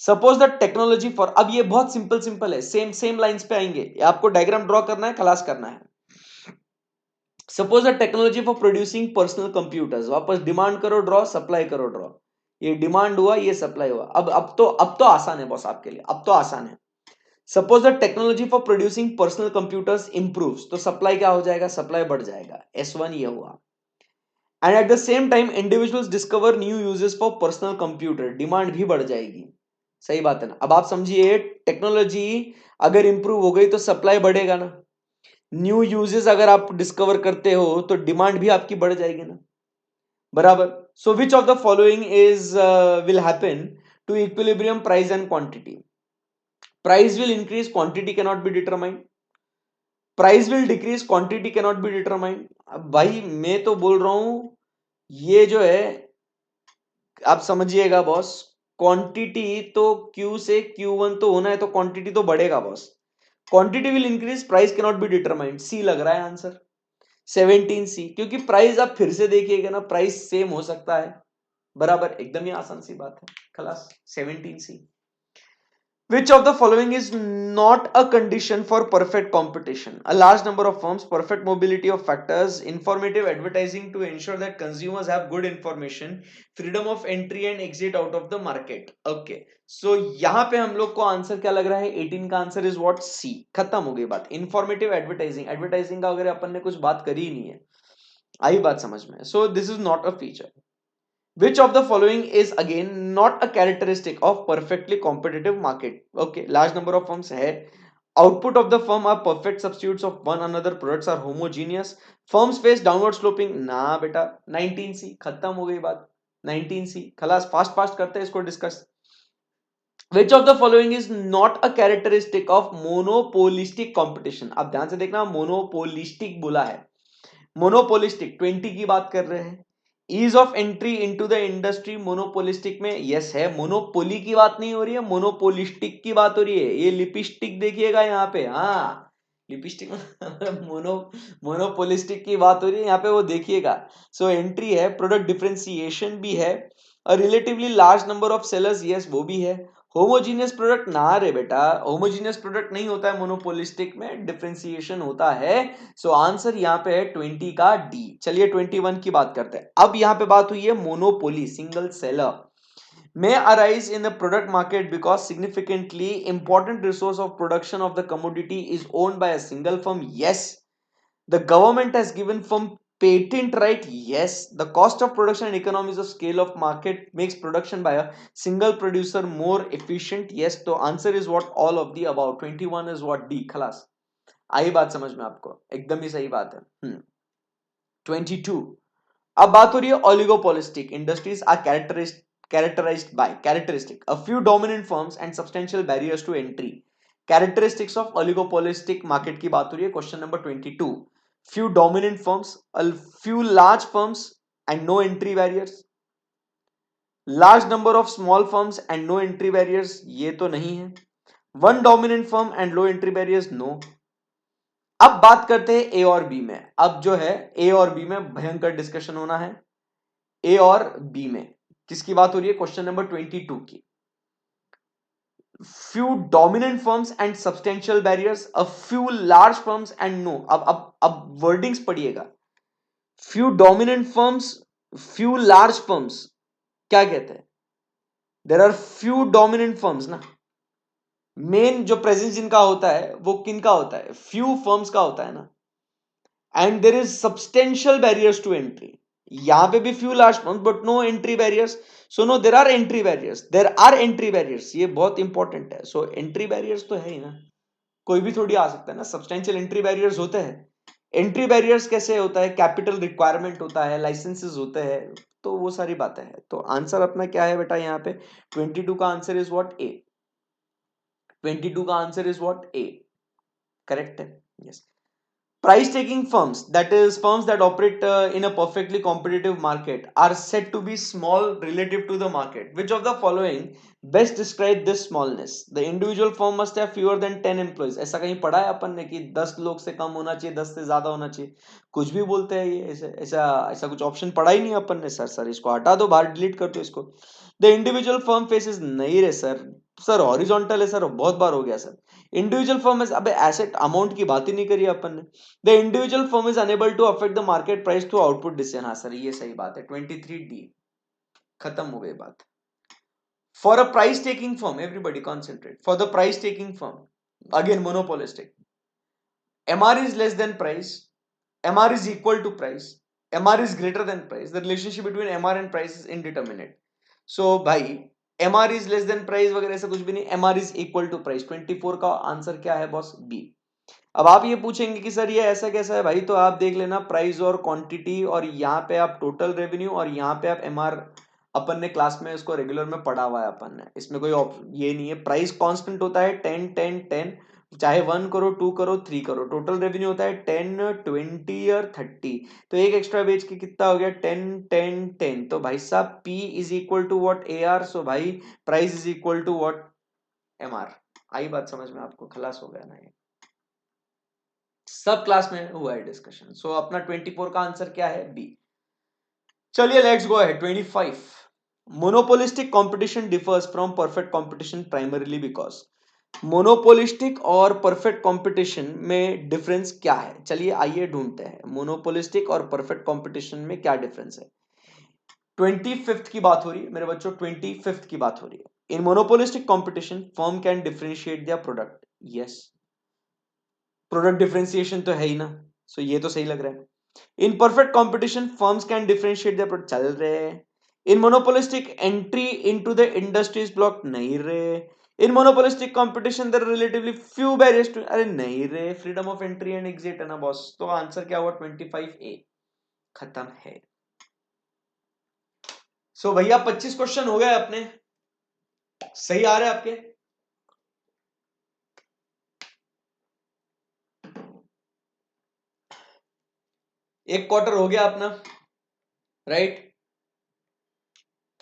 सपोज द टेक्नोलॉजी फॉर, अब ये बहुत सिंपल सिंपल है, सेम सेम लाइंस पे आएंगे, आपको डायग्राम ड्रॉ करना है, खलास करना है. Suppose the technology for producing personal computers, वापस डिमांड करो ड्रॉ, सप्लाई करो ड्रॉ. ये डिमांड हुआ, ये सप्लाई हुआ. अब तो आसान है बॉस आपके लिए, अब तो आसान है. Suppose the technology for producing personal computers improves, तो सप्लाई क्या हो जाएगा, सप्लाई बढ़ जाएगा, S1 ये हुआ. And at the same time individuals discover new uses for personal computer, demand भी बढ़ जाएगी. सही बात है ना. अब आप समझिए टेक्नोलॉजी अगर इंप्रूव हो गई तो सप्लाई बढ़ेगा ना, न्यू यूजेस अगर आप डिस्कवर करते हो तो डिमांड भी आपकी बढ़ जाएगी ना, बराबर. So which of the following is will happen to equilibrium price and quantity. Price will increase, quantity can not be determined. Price will decrease, quantity can not be determined. अब भाई मैं तो बोल रहा हूं, ये जो है आप समझिएगा बॉस, क्वांटिटी तो Q से Q1 तो होना है, तो क्वांटिटी तो बढ़ेगा boss. Quantity will increase, price can not be determined, सी लग रहा है आंसर 17 सी, क्योंकि प्राइस आप फिर से देखिएगा ना, प्राइस सेम हो सकता है, बराबर. एकदम ही आसान सी बात है, खलास 17 सी. Which of the following is not a condition for perfect competition? A large number of firms, perfect mobility of factors, informative advertising to ensure that consumers have good information, freedom of entry and exit out of the market. Okay. So यहाँ पे हम लोग को answer क्या लग रहा है, 18 का आंसर इज व्हाट, सी. खत्म हो गई बात. इन्फॉर्मेटिव एडवर्टाइजिंग, एडवर्टाइजिंग का अगर अपन ने कुछ बात करी ही नहीं है, आई बात समझ में. सो this is not a feature. Which of the following is again not a characteristic of perfectly competitive market? Okay, large number of firms है. Output of the firm are perfect substitutes of one another. Products are homogeneous. Firms face downward sloping. ना बेटा, 19C खत्म हो गई बात. 19C खलास, fast fast करते हैं इसको discuss. Which of the following is not a characteristic of monopolistic competition? अब ध्यान से देखना, monopolistic बोला है, मोनोपोलिस्टिक 20 की बात कर रहे हैं. Ease of entry into the industry, monopolistic में यस है, मोनोपोली की बात नहीं हो रही है, मोनोपोलिस्टिक की बात हो रही है. ये लिपस्टिक देखिएगा यहाँ पे, हाँ लिपस्टिक मोनो मोनोपोलिस्टिक की बात हो रही है यहाँ पे, वो देखिएगा. सो एंट्री है, प्रोडक्ट डिफरेंशिएशन भी है, relatively large number of sellers, yes वो भी है. होमोजीनियस प्रोडक्ट ना रे बेटा, होमोजीनियस प्रोडक्ट नहीं होता है मोनोपोलिस्टिक में, डिफरेंशिएशन होता है. सो आंसर यहाँ पे है 20 का डी. चलिए 21 की बात करते हैं. अब यहाँ पे बात हुई है monopoly, single seller may arise in the product market because significantly important resource of production of the commodity is owned by a single firm. Yes, the government has given firm Patent right, yes. The cost of production and economies of scale of market makes production by a single producer more efficient. Yes. तो answer is what? All of the above. 21 is what? D. खलास, आई बात समझ में आपको? एकदम ही सही बात है. 22. अब बात हो रही है oligopolistic industries are characterized by characteristic a few dominant firms and substantial barriers to entry. Characteristics of oligopolistic market की बात हो रही है. Question number 22. Few dominant firms, a few large firms and no entry barriers. Large number of small firms and no entry barriers, ये तो नहीं है. One dominant firm and low entry barriers, no. अब बात करते हैं ए और बी में. अब जो है ए और बी में भयंकर डिस्कशन होना है. ए और बी में किसकी बात हो रही है? क्वेश्चन नंबर 22 की. Few dominant firms and substantial barriers, a few large firms and no. अब वर्डिंग्स पढ़िएगा. Few dominant firms, few large firms, क्या कहते हैं? There are few dominant firms ना. मेन जो प्रेजेंस जिनका होता है वो किनका होता है? फ्यू फर्म्स का होता है ना. And there is substantial barriers to entry. यहां पे भी few large firms but no entry barriers. So no, there are entry barriers, there are entry barriers. ये बहुत इंपॉर्टेंट है. सो एंट्री बैरियर्स तो है ही ना, कोई भी थोड़ी आ सकता है ना. सब्सटेंशियल एंट्री बैरियर्स होते हैं. एंट्री बैरियर्स कैसे होता है? कैपिटल रिक्वायरमेंट होता है, लाइसेंसेस होते हैं, तो वो सारी बातें हैं. तो आंसर अपना क्या है बेटा? यहाँ पे 22 का आंसर इज व्हाट? ए. 22 का answer is what? A. Correct है. Yes. Price taking firms, that is firms that operate in a perfectly competitive market, are said to be small relative to the market. Which of the following best describe this smallness? The individual firm must have fewer than 10 employees. ऐसा कहीं पढ़ा है अपन ने कि 10 लोग से कम होना चाहिए, 10 से ज्यादा होना चाहिए? कुछ भी बोलते हैं ये. ऐसा ऐसा ऐसा कुछ ऑप्शन पढ़ा ही नहीं अपन ने. सर इसको हटा दो, बाहर डिलीट कर दो इसको. द इंडिविजुअल फर्म फेसेस, नहीं रे सर हॉरिजॉन्टल है सर, बहुत बार हो गया सर. इंडिविजुअल फर्म इज, अबे एसेट अमाउंट की बात ही नहीं करी अपन ने. The individual firm is unable to affect the market price through output decision. हाँ सर, ये सही बात है. 23D. खत्म हो गई बात. For a price taking firm, everybody concentrate. For the price taking firm, again monopolistic, MR is less than price, MR is equal to price, MR is greater than price. The relationship between MR and price is indeterminate. So भाई MR is less than price वगैरह ऐसा कुछ भी नहीं. MR is equal to price. 24 का answer क्या है boss? B. अब आप ये पूछेंगे कि सर ये ऐसा कैसा है भाई? तो आप देख लेना प्राइस और क्वांटिटी, और यहाँ पे आप टोटल रेवेन्यू, और यहाँ पे आप MR. अपन ने क्लास में इसको रेगुलर में पढ़ा हुआ है अपन ने. इसमें कोई ये नहीं है. प्राइस कांस्टेंट होता है 10 10 10, चाहे 1 करो 2 करो 3 करो. टोटल रेवेन्यू होता है 10 20 और 30. तो एक एक्स्ट्रा बेच के कितना हो गया? 10 10 10. तो भाई साहब P is equal to what? AR. So भाई price is equal to what? MR. आई बात समझ में आपको? खलास हो गया ना ये. सब क्लास में हुआ है डिस्कशन. सो अपना 24 का आंसर क्या है? बी. चलिए let's go ahead. 25. Monopolistic competition differs from perfect competition primarily because. Monopolistic और परफेक्ट कंपटीशन में डिफरेंस क्या है? चलिए आइए ढूंढते हैं. मोनोपोलिस्टिक और परफेक्ट कंपटीशन में क्या डिफरेंस है? 25th की बात हो रही है मेरे बच्चों. 25th की बात हो रही है. In monopolistic competition firm can differentiate their product. Yes, product differentiation तो है ही ना. सो ये तो सही लग रहा है. In perfect competition firms can differentiate their product. चल रहे. In monopolistic entry into the industries block. नहीं रे. In monopolistic competition there relatively few barriers to. अरे नहीं रे, freedom of entry and exit है ना बॉस. तो आंसर क्या हुआ? 25A. खत्म है. सो भैया 25 क्वेश्चन हो गए अपने. सही आ रहे आपके? एक क्वार्टर हो गया अपना, राइट?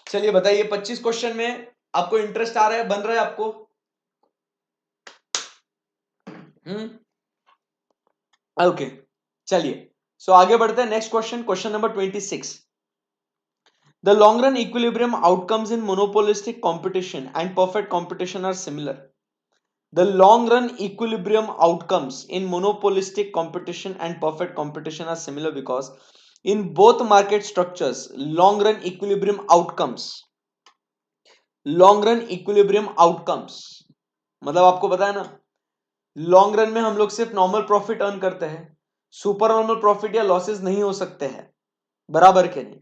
चलिए बताइए 25 क्वेश्चन में आपको इंटरेस्ट आ रहा है, बन रहा है आपको? ओके चलिए. सो आगे बढ़ते हैं. Next question, question number 26. The long run equilibrium outcomes in monopolistic competition and perfect competition are similar. The long run equilibrium outcomes in monopolistic competition and perfect competition are similar because in both market structures long run equilibrium outcomes मतलब आपको पता है ना, long run में हम लोग सिर्फ normal profit earn करते हैं. सुपर नॉर्मल प्रॉफिट या लॉसेस नहीं हो सकते हैं, बराबर के नहीं।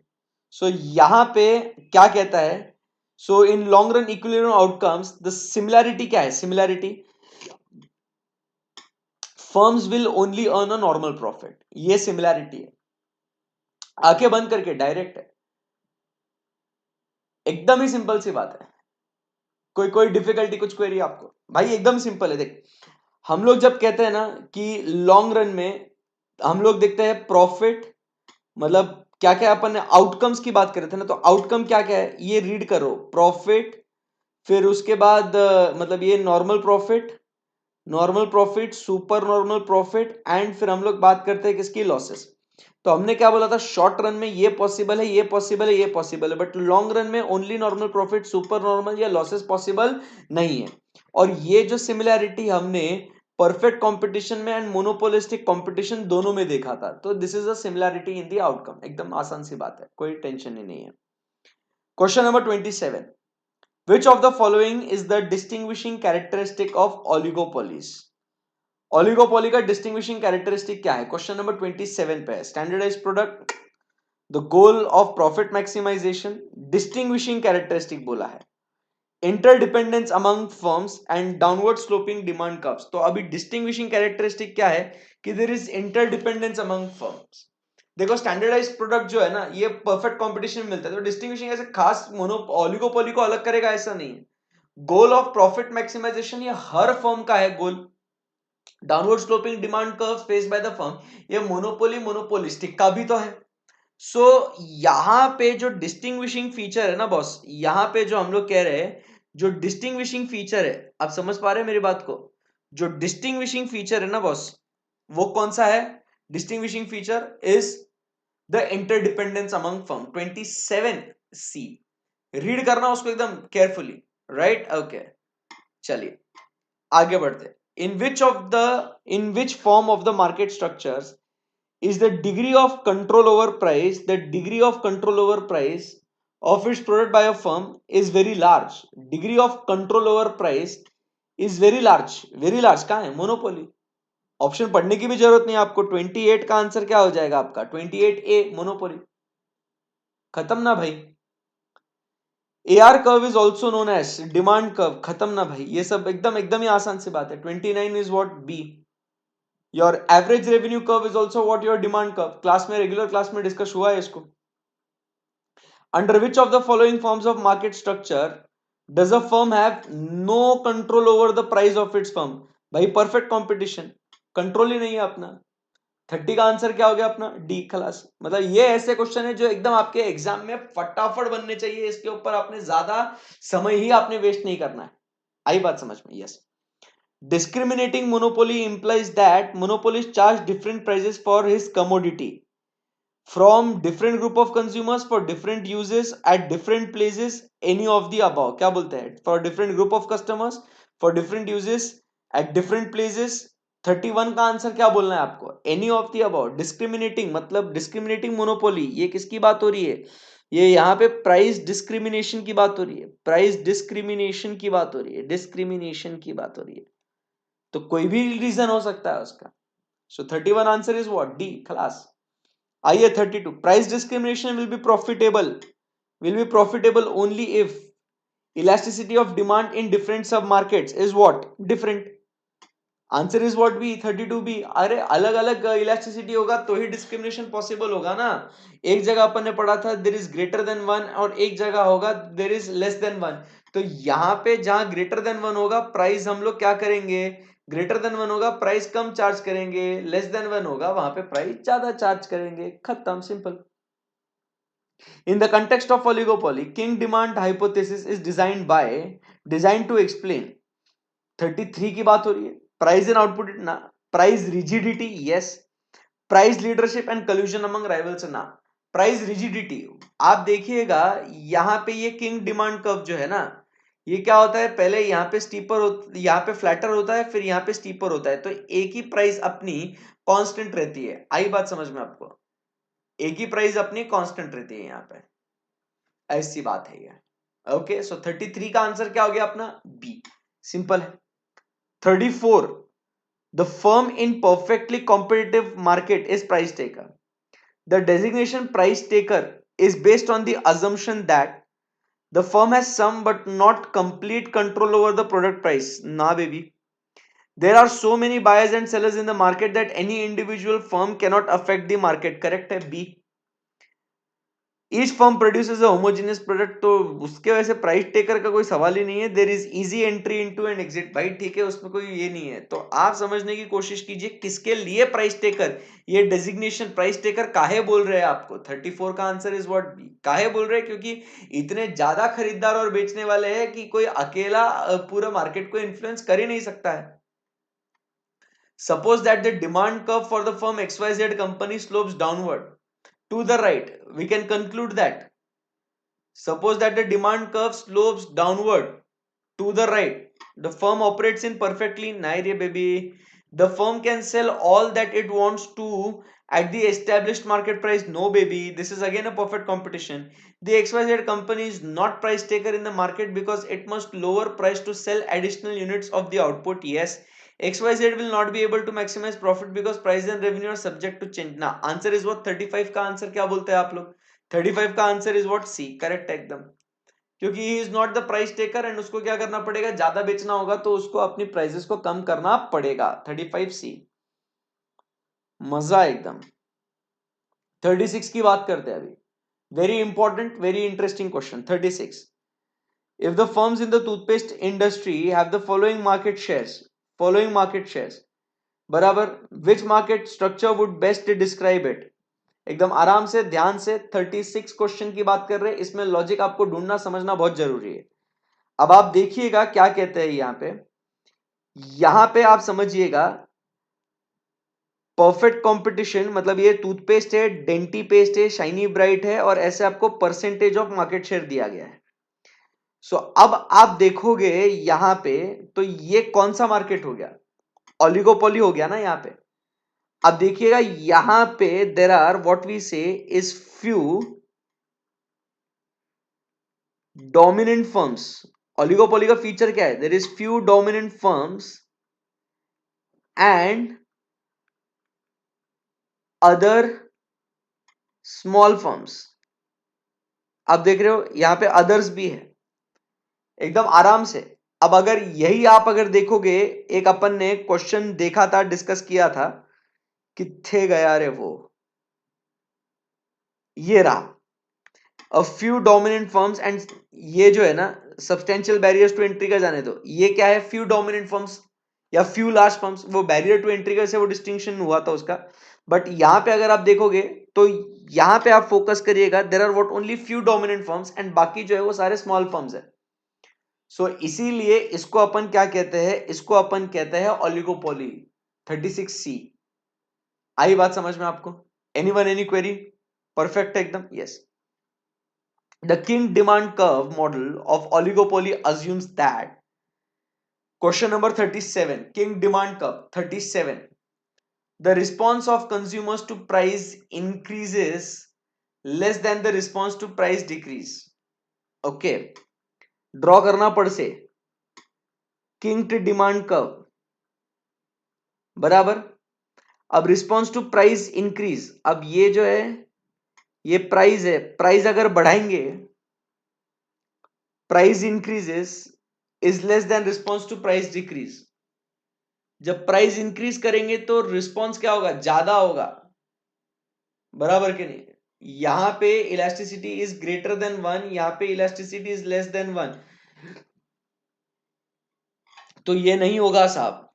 सो यहां पे क्या कहता है, so in long run equilibrium outcomes the similarity क्या है, similarity firms will only earn a normal profit, ये सिमिलैरिटी है। आंखें बंद करके डायरेक्ट है, एकदम ही सिंपल सी बात है। कोई कोई डिफिकल्टी कुछ क्वेरी आपको, भाई एकदम सिंपल है। देख हम लोग जब कहते हैं ना कि लॉन्ग रन में हम लोग देखते हैं प्रॉफिट, मतलब क्या क्या अपन ने आउटकम्स की बात कर रहे थे ना, तो आउटकम क्या क्या है ये रीड करो, प्रॉफिट, फिर उसके बाद मतलब ये normal profit, super normal profit, and फिर हम लोग बात करते हैं किसकी, लॉसेस। तो हमने क्या बोला था, शॉर्ट रन में ये पॉसिबल है, ये पॉसिबल है, ये पॉसिबल है, बट लॉन्ग रन में only normal profit, super normal या लॉसेस पॉसिबल नहीं है। और ये जो सिमिलैरिटी हमने परफेक्ट कंपटीशन में एंड मोनोपोलिस्टिक कंपटीशन दोनों में देखा था, तो this is a similarity in the outcome, एकदम आसान सी बात है, कोई टेंशन ही नहीं है। Question number 27, which of the following is the distinguishing characteristic of oligopolies? Oligopoly का डिस्टिंग्विशिंग कैरेक्टरिस्टिक क्या है, क्वेश्चन नंबर 27 पे है। Standardized product, the goal of profit maximization, distinguishing characteristic बोला है, interdependence among firms and downward sloping demand curves. तो अभी distinguishing characteristic क्या है कि there is interdependence among firms. देखो स्टैंडर्डाइज्ड प्रोडक्ट जो है ना ये परफेक्ट कंपटीशन में मिलता है, तो डिस्टिंग्विशिंग ऐसे खास मोनो ओलिगोपोली को अलग करेगा ऐसा नहीं है। गोल ऑफ प्रॉफिट मैक्सिमाइजेशन ये हर फर्म का है goal, downward sloping demand curve face by the firm ये मोनोपोलिस्टिक का भी तो है। सो यहां पे जो डिस्टिंग्विशिंग फीचर है ना बॉस, यहां पे जो हम लोग कह रहे हैं जो डिस्टिंग्विशिंग फीचर है, आप समझ पा रहे हैं मेरी बात को, जो डिस्टिंग्विशिंग फीचर है ना बॉस वो कौन सा है, distinguishing feature is the interdependence among firm. 27C read करना उसको एकदम केयरफुली, राइट, ओके। चलिए आगे बढ़ते, in which form of the market structures is the degree of control over price, the degree of control over price of its product by a firm is very large, degree of control over price is very large, very large कहाँ है, monopoly. Option पढ़ने की भी जरूरत नहीं आपको, 28 का answer क्या हो जाएगा आपका, 28A मोनोपोली, खत्म ना भाई। AR curve is also known as demand curve, खत्म ना भाई, ये सब एकदम एकदम ही आसान सी बात है। 29 is what, B. Your average revenue curve is also what, your demand curve, class में रेगुलर क्लास में डिस्कस हुआ है इसको। Under which of the following forms of market structure does a firm have no control over the price of its firm, भाई perfect competition, control ही नहीं है अपना। 30 का आंसर क्या हो गया अपना, डी, खलास। मतलब ये ऐसे क्वेश्चन है जो एकदम आपके एग्जाम में फटाफट बनने चाहिए, इसके ऊपर आपने ज्यादा समय ही आपने वेस्ट नहीं करना है। आई बात समझ में, yes. Discriminating monopoly implies that monopolist charge different prices for his commodity from different group of consumers for different uses at different places, any of the above। क्या बोलते हैं, for different group of customers for different uses at different places। 31 का answer क्या बोलना है आपको, any of the above। discriminating मतलब discriminating monopoly, ये किसकी बात हो रही है, ये यहाँ पे प्राइस डिस्क्रिमिनेशन की बात हो रही है, प्राइस डिस्क्रिमिनेशन की बात हो रही है, डिस्क्रिमिनेशन की बात हो रही है। तो कोई भी रीजन हो सकता है उसका। So 31 answer is what, D, खलास। आइए 32, price discrimination will be profitable only if elasticity of demand in different sub markets is what, different. Answer is what, B, 32B। अरे अलग अलग इलास्टिसिटी होगा तो ही डिस्क्रिमिनेशन पॉसिबल होगा ना। एक जगह अपन ने पढ़ा था देयर इज ग्रेटर देन 1 और एक जगह होगा देयर इज लेस देन 1। तो यहाँ पे जहां ग्रेटर देन 1 होगा प्राइस हम लोग क्या करेंगे, ग्रेटर देन 1 होगा प्राइस कम चार्ज करेंगे, लेस देन 1 होगा वहां पे प्राइस ज्यादा चार्ज करेंगे, खत्म, simple. In the context of oligopoly, king demand hypothesis is designed to explain। 33 की बात हो रही है, प्राइस एंड आउटपुट ना, price rigidity, yes, price leadership and कल्यूजन among rivals ना। प्राइस रिजिडिटी आप देखिएगा, यहां पे ये किंग डिमांड कर्व जो है ना, ये क्या होता है, पहले यहाँ पे यहाँ पे फ्लैटर होता है, फिर यहाँ पे स्टीपर होता है, तो एक ही प्राइस अपनी कांस्टेंट रहती है। आई बात समझ में आपको, एक ही प्राइस अपनी कांस्टेंट रहती है यहाँ पे, ऐसी बात है ये। ओके, सो 33 का आंसर क्या हो गया अपना, बी, सिंपल है। 34, The firm in perfectly competitive market is price taker. The designation price taker is based on the assumption that the firm has some but not complete control over the product price. Nah, baby. There are so many buyers and sellers in the market that any individual firm cannot affect the market. Correct है B. Each firm produces a homogeneous product, तो उसके वजह से price taker का कोई सवाल ही नहीं है. There is easy entry into and exit. भाई ठीक है, उसमें कोई ये नहीं है. तो आप समझने की कोशिश कीजिए किसके लिए प्राइस टेकर, ये डेजिग्नेशन प्राइस टेकर काहे बोल रहे हैं आपको. 34 का आंसर इज व्हाट बी. काहे बोल रहे हैं? क्योंकि इतने ज्यादा खरीदार और बेचने वाले हैं कि कोई अकेला पूरा मार्केट को इन्फ्लुएंस कर ही नहीं सकता है. Suppose that the demand curve for the firm XYZ company slopes downward to the right. We can conclude that. Suppose that the demand curve slopes downward to the right. The firm operates in perfectly naire baby. The firm can sell all that it wants to at the established market price. No baby. This is again a perfect competition. The XYZ company is not price taker in the market because it must lower price to sell additional units of the output. Yes. XYZ will not be able to maximize profit because price and revenue are subject to change. ना answer is what 35 का answer क्या बोलते हैं आप लोग? 35 का answer is what C. Correct है एकदम. क्योंकि he is not the price taker and उसको क्या करना पड़ेगा, ज्यादा बेचना होगा तो उसको अपनी प्राइसेस को कम करना पड़ेगा. 35 सी. मजा एकदम. 36 की बात करते हैं अभी. Very important, very interesting question. 36. If the firms in the toothpaste industry have the following market shares, बराबर, which market structure would best describe it? एकदम आराम से ध्यान से 36 क्वेश्चन की बात कर रहे हैं. इसमें लॉजिक आपको ढूंढना समझना बहुत जरूरी है. अब आप देखिएगा क्या कहते हैं यहां पे आप समझिएगा. परफेक्ट कंपटीशन मतलब ये टूथपेस्ट है, डेंटी पेस्ट है, शाइनी ब्राइट है, और ऐसे आपको परसेंटेज ऑफ मार्केट शेयर दिया गया है. सो अब आप देखोगे यहां पे तो ये कौन सा मार्केट हो गया? ऑलिगोपोली हो गया ना यहां पे. अब देखिएगा यहां पे there are what we say is few dominant firms. Oligopoly का फीचर क्या है? There is few dominant firms and other small firms. आप देख रहे हो यहां पे अदर्स भी है एकदम आराम से. अब अगर यही आप अगर देखोगे, एक अपन ने क्वेश्चन देखा था, डिस्कस किया था, किथे गया रे वो, ये रहा. A few dominant firms and ये जो है ना सब्सटेंशियल बैरियर्स टू एंट्री का जाने दो. ये क्या है? फ्यू डोमिनेंट फर्म्स या फ्यू लार्ज फर्म्स. वो बैरियर टू एंट्री का से वो डिस्टिंक्शन हुआ था उसका. बट यहां पे अगर आप देखोगे तो यहां पे आप फोकस करिएगा, there are what only few dominant firms and बाकी जो है वो सारे स्मॉल फर्म्स है. सो इसीलिए इसको अपन क्या कहते हैं? इसको अपन कहते हैं ऑलिगोपोली. 36C. आई बात समझ में आपको? Anyone any query? परफेक्ट एकदम. Yes. The king demand curve model of oligopoly assumes that. Question number 37. King demand curve 37. The response of consumers to price increases less than the response to price decrease. Okay. Draw करना पड़ से king demand curve. बराबर. अब response to price increase. अब ये जो है ये प्राइस है. प्राइस अगर बढ़ाएंगे, price increases is less than response to price decrease. जब प्राइस इंक्रीज करेंगे तो रिस्पॉन्स क्या होगा? ज्यादा होगा. बराबर के नहीं? यहां पे इलास्टिसिटी इज ग्रेटर देन 1, यहां पे इलास्टिसिटी इज लेस देन 1. तो ये नहीं होगा साहब.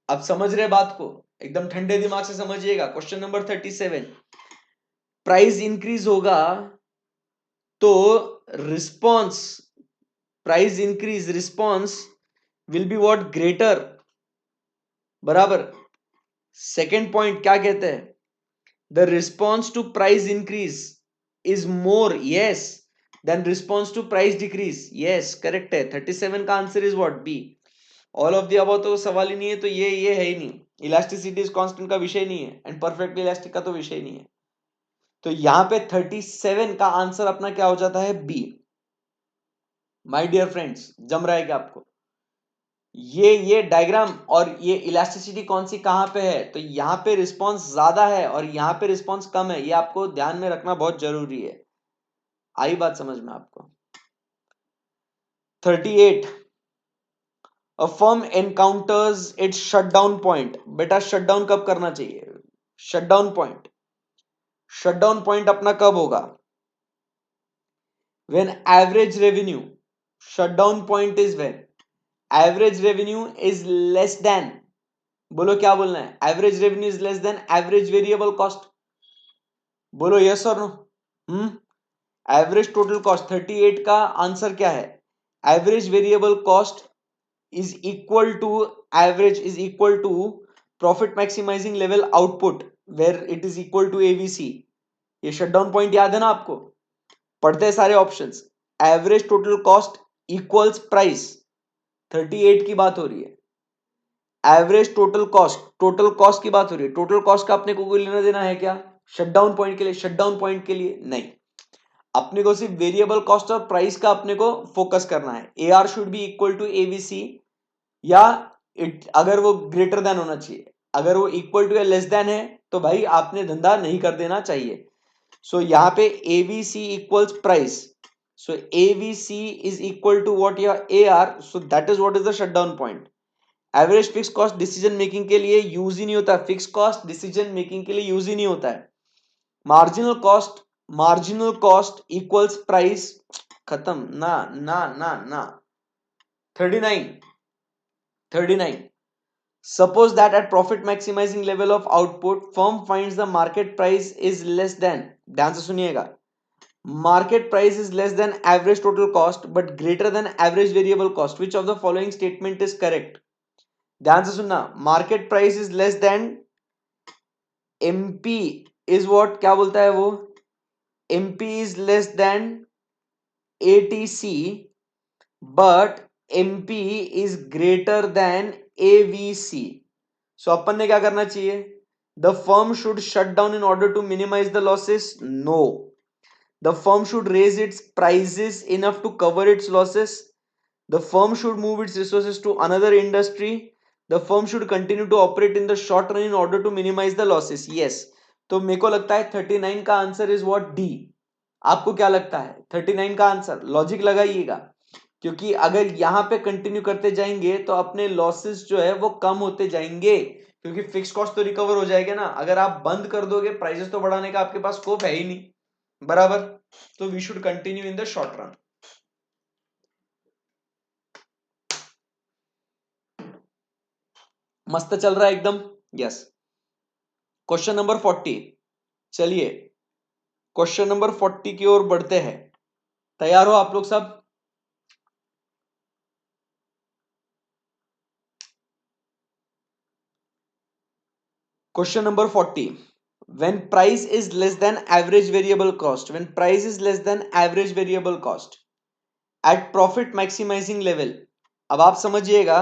आप समझ रहे बात को? एकदम ठंडे दिमाग से समझिएगा. Question number 37. प्राइस इंक्रीज होगा तो response, price increase, response will be what? Greater. बराबर. सेकेंड पॉइंट क्या कहते हैं? The response to price increase is more, yes, then response to price decrease. Yes correct है. 37 का answer is what? B. All of the above तो सवाल ही नहीं है. तो ये है ही नहीं. इलास्टिसिटी इज कांस्टेंट का विषय नहीं है एंड परफेक्टली इलास्टिक का तो विषय नहीं है. तो यहां पे 37 का आंसर अपना क्या हो जाता है? बी. माय डियर फ्रेंड्स, जम रहा है क्या आपको? ये डायग्राम और ये इलास्टिसिटी कौन सी कहां पे है, तो यहां पे रिस्पांस ज्यादा है और यहां पे रिस्पांस कम है, ये आपको ध्यान में रखना बहुत जरूरी है। आई बात समझ में आपको? 38, a firm encounters it's shutdown point. बेटा शटडाउन कब करना चाहिए? शटडाउन पॉइंट, शटडाउन पॉइंट अपना कब होगा? when average revenue, shutdown point is when average revenue is less than, बोलो क्या बोलना है? Average revenue is less than average variable cost, बोलो यस और नो? एवरेज टोटल कॉस्ट 38 का आंसर क्या है? Average variable cost is equal to, average is equal to profit maximizing level output where it is equal to AVC. ये shutdown point याद है ना आपको? पढ़ते हैं सारे options. Average total cost equals price, 38 की बात हो रही है। Average total cost, total cost की बात हो रही है। टोटल कॉस्ट का अपने को कोई लेना देना है क्या शटडाउन पॉइंट के लिए? शटडाउन पॉइंट के लिए नहीं, अपने को सिर्फ वेरिएबल कॉस्ट और प्राइस का अपने को फोकस करना है। A R should be equal to AVC, या इट अगर वो ग्रेटर देन होना चाहिए, अगर वो इक्वल टू या लेस देन है तो भाई आपने धंधा नहीं कर देना चाहिए। सो यहाँ पे AVC equals price, so AVC is equal to what? या A R, so that is what is the shutdown point. Average fix cost decision making के लिए यूज ही नहीं होता, फिक्स कॉस्ट डिसीजन मेकिंग के लिए यूज ही नहीं होता है। Marginal cost, marginal cost equals price, खत्म ना ना ना ना। 39, 39, suppose that at profit maximizing level of output firm finds the market price is less than, ध्यान से सुनिएगा, market price is less than average total cost but greater than average variable cost, which of the following statement is correct? ध्यान से सुनना, market price is less than, MP is what, क्या बोलता है वो? MP is less than ATC but MP is greater than AVC. So अपन ने क्या करना चाहिए? The firm should shut down in order to minimise the losses? No, the firm should raise its prices enough to cover its losses, the firm should move its resources to another industry, the firm should continue to operate in the short run in order to minimize the losses. Yes, तो मेरे को लगता है 39 का answer is what? D. आपको क्या लगता है 39 का आंसर? लॉजिक लगाइएगा, क्योंकि अगर यहां पे कंटिन्यू करते जाएंगे तो अपने लॉसेस जो है वो कम होते जाएंगे, क्योंकि फिक्स कॉस्ट तो रिकवर हो जाएगा ना। अगर आप बंद कर दोगे प्राइसेस तो बढ़ाने का आपके पास स्कोप है ही नहीं, बराबर। तो we should continue in the short run. मस्त चल रहा है एकदम, यस। क्वेश्चन नंबर 40, चलिए क्वेश्चन नंबर 40 की ओर बढ़ते हैं। तैयार हो आप लोग सब? Question number 40, when price is less than average variable cost, when price is less than average variable cost at profit maximizing level, अब आप समझिएगा,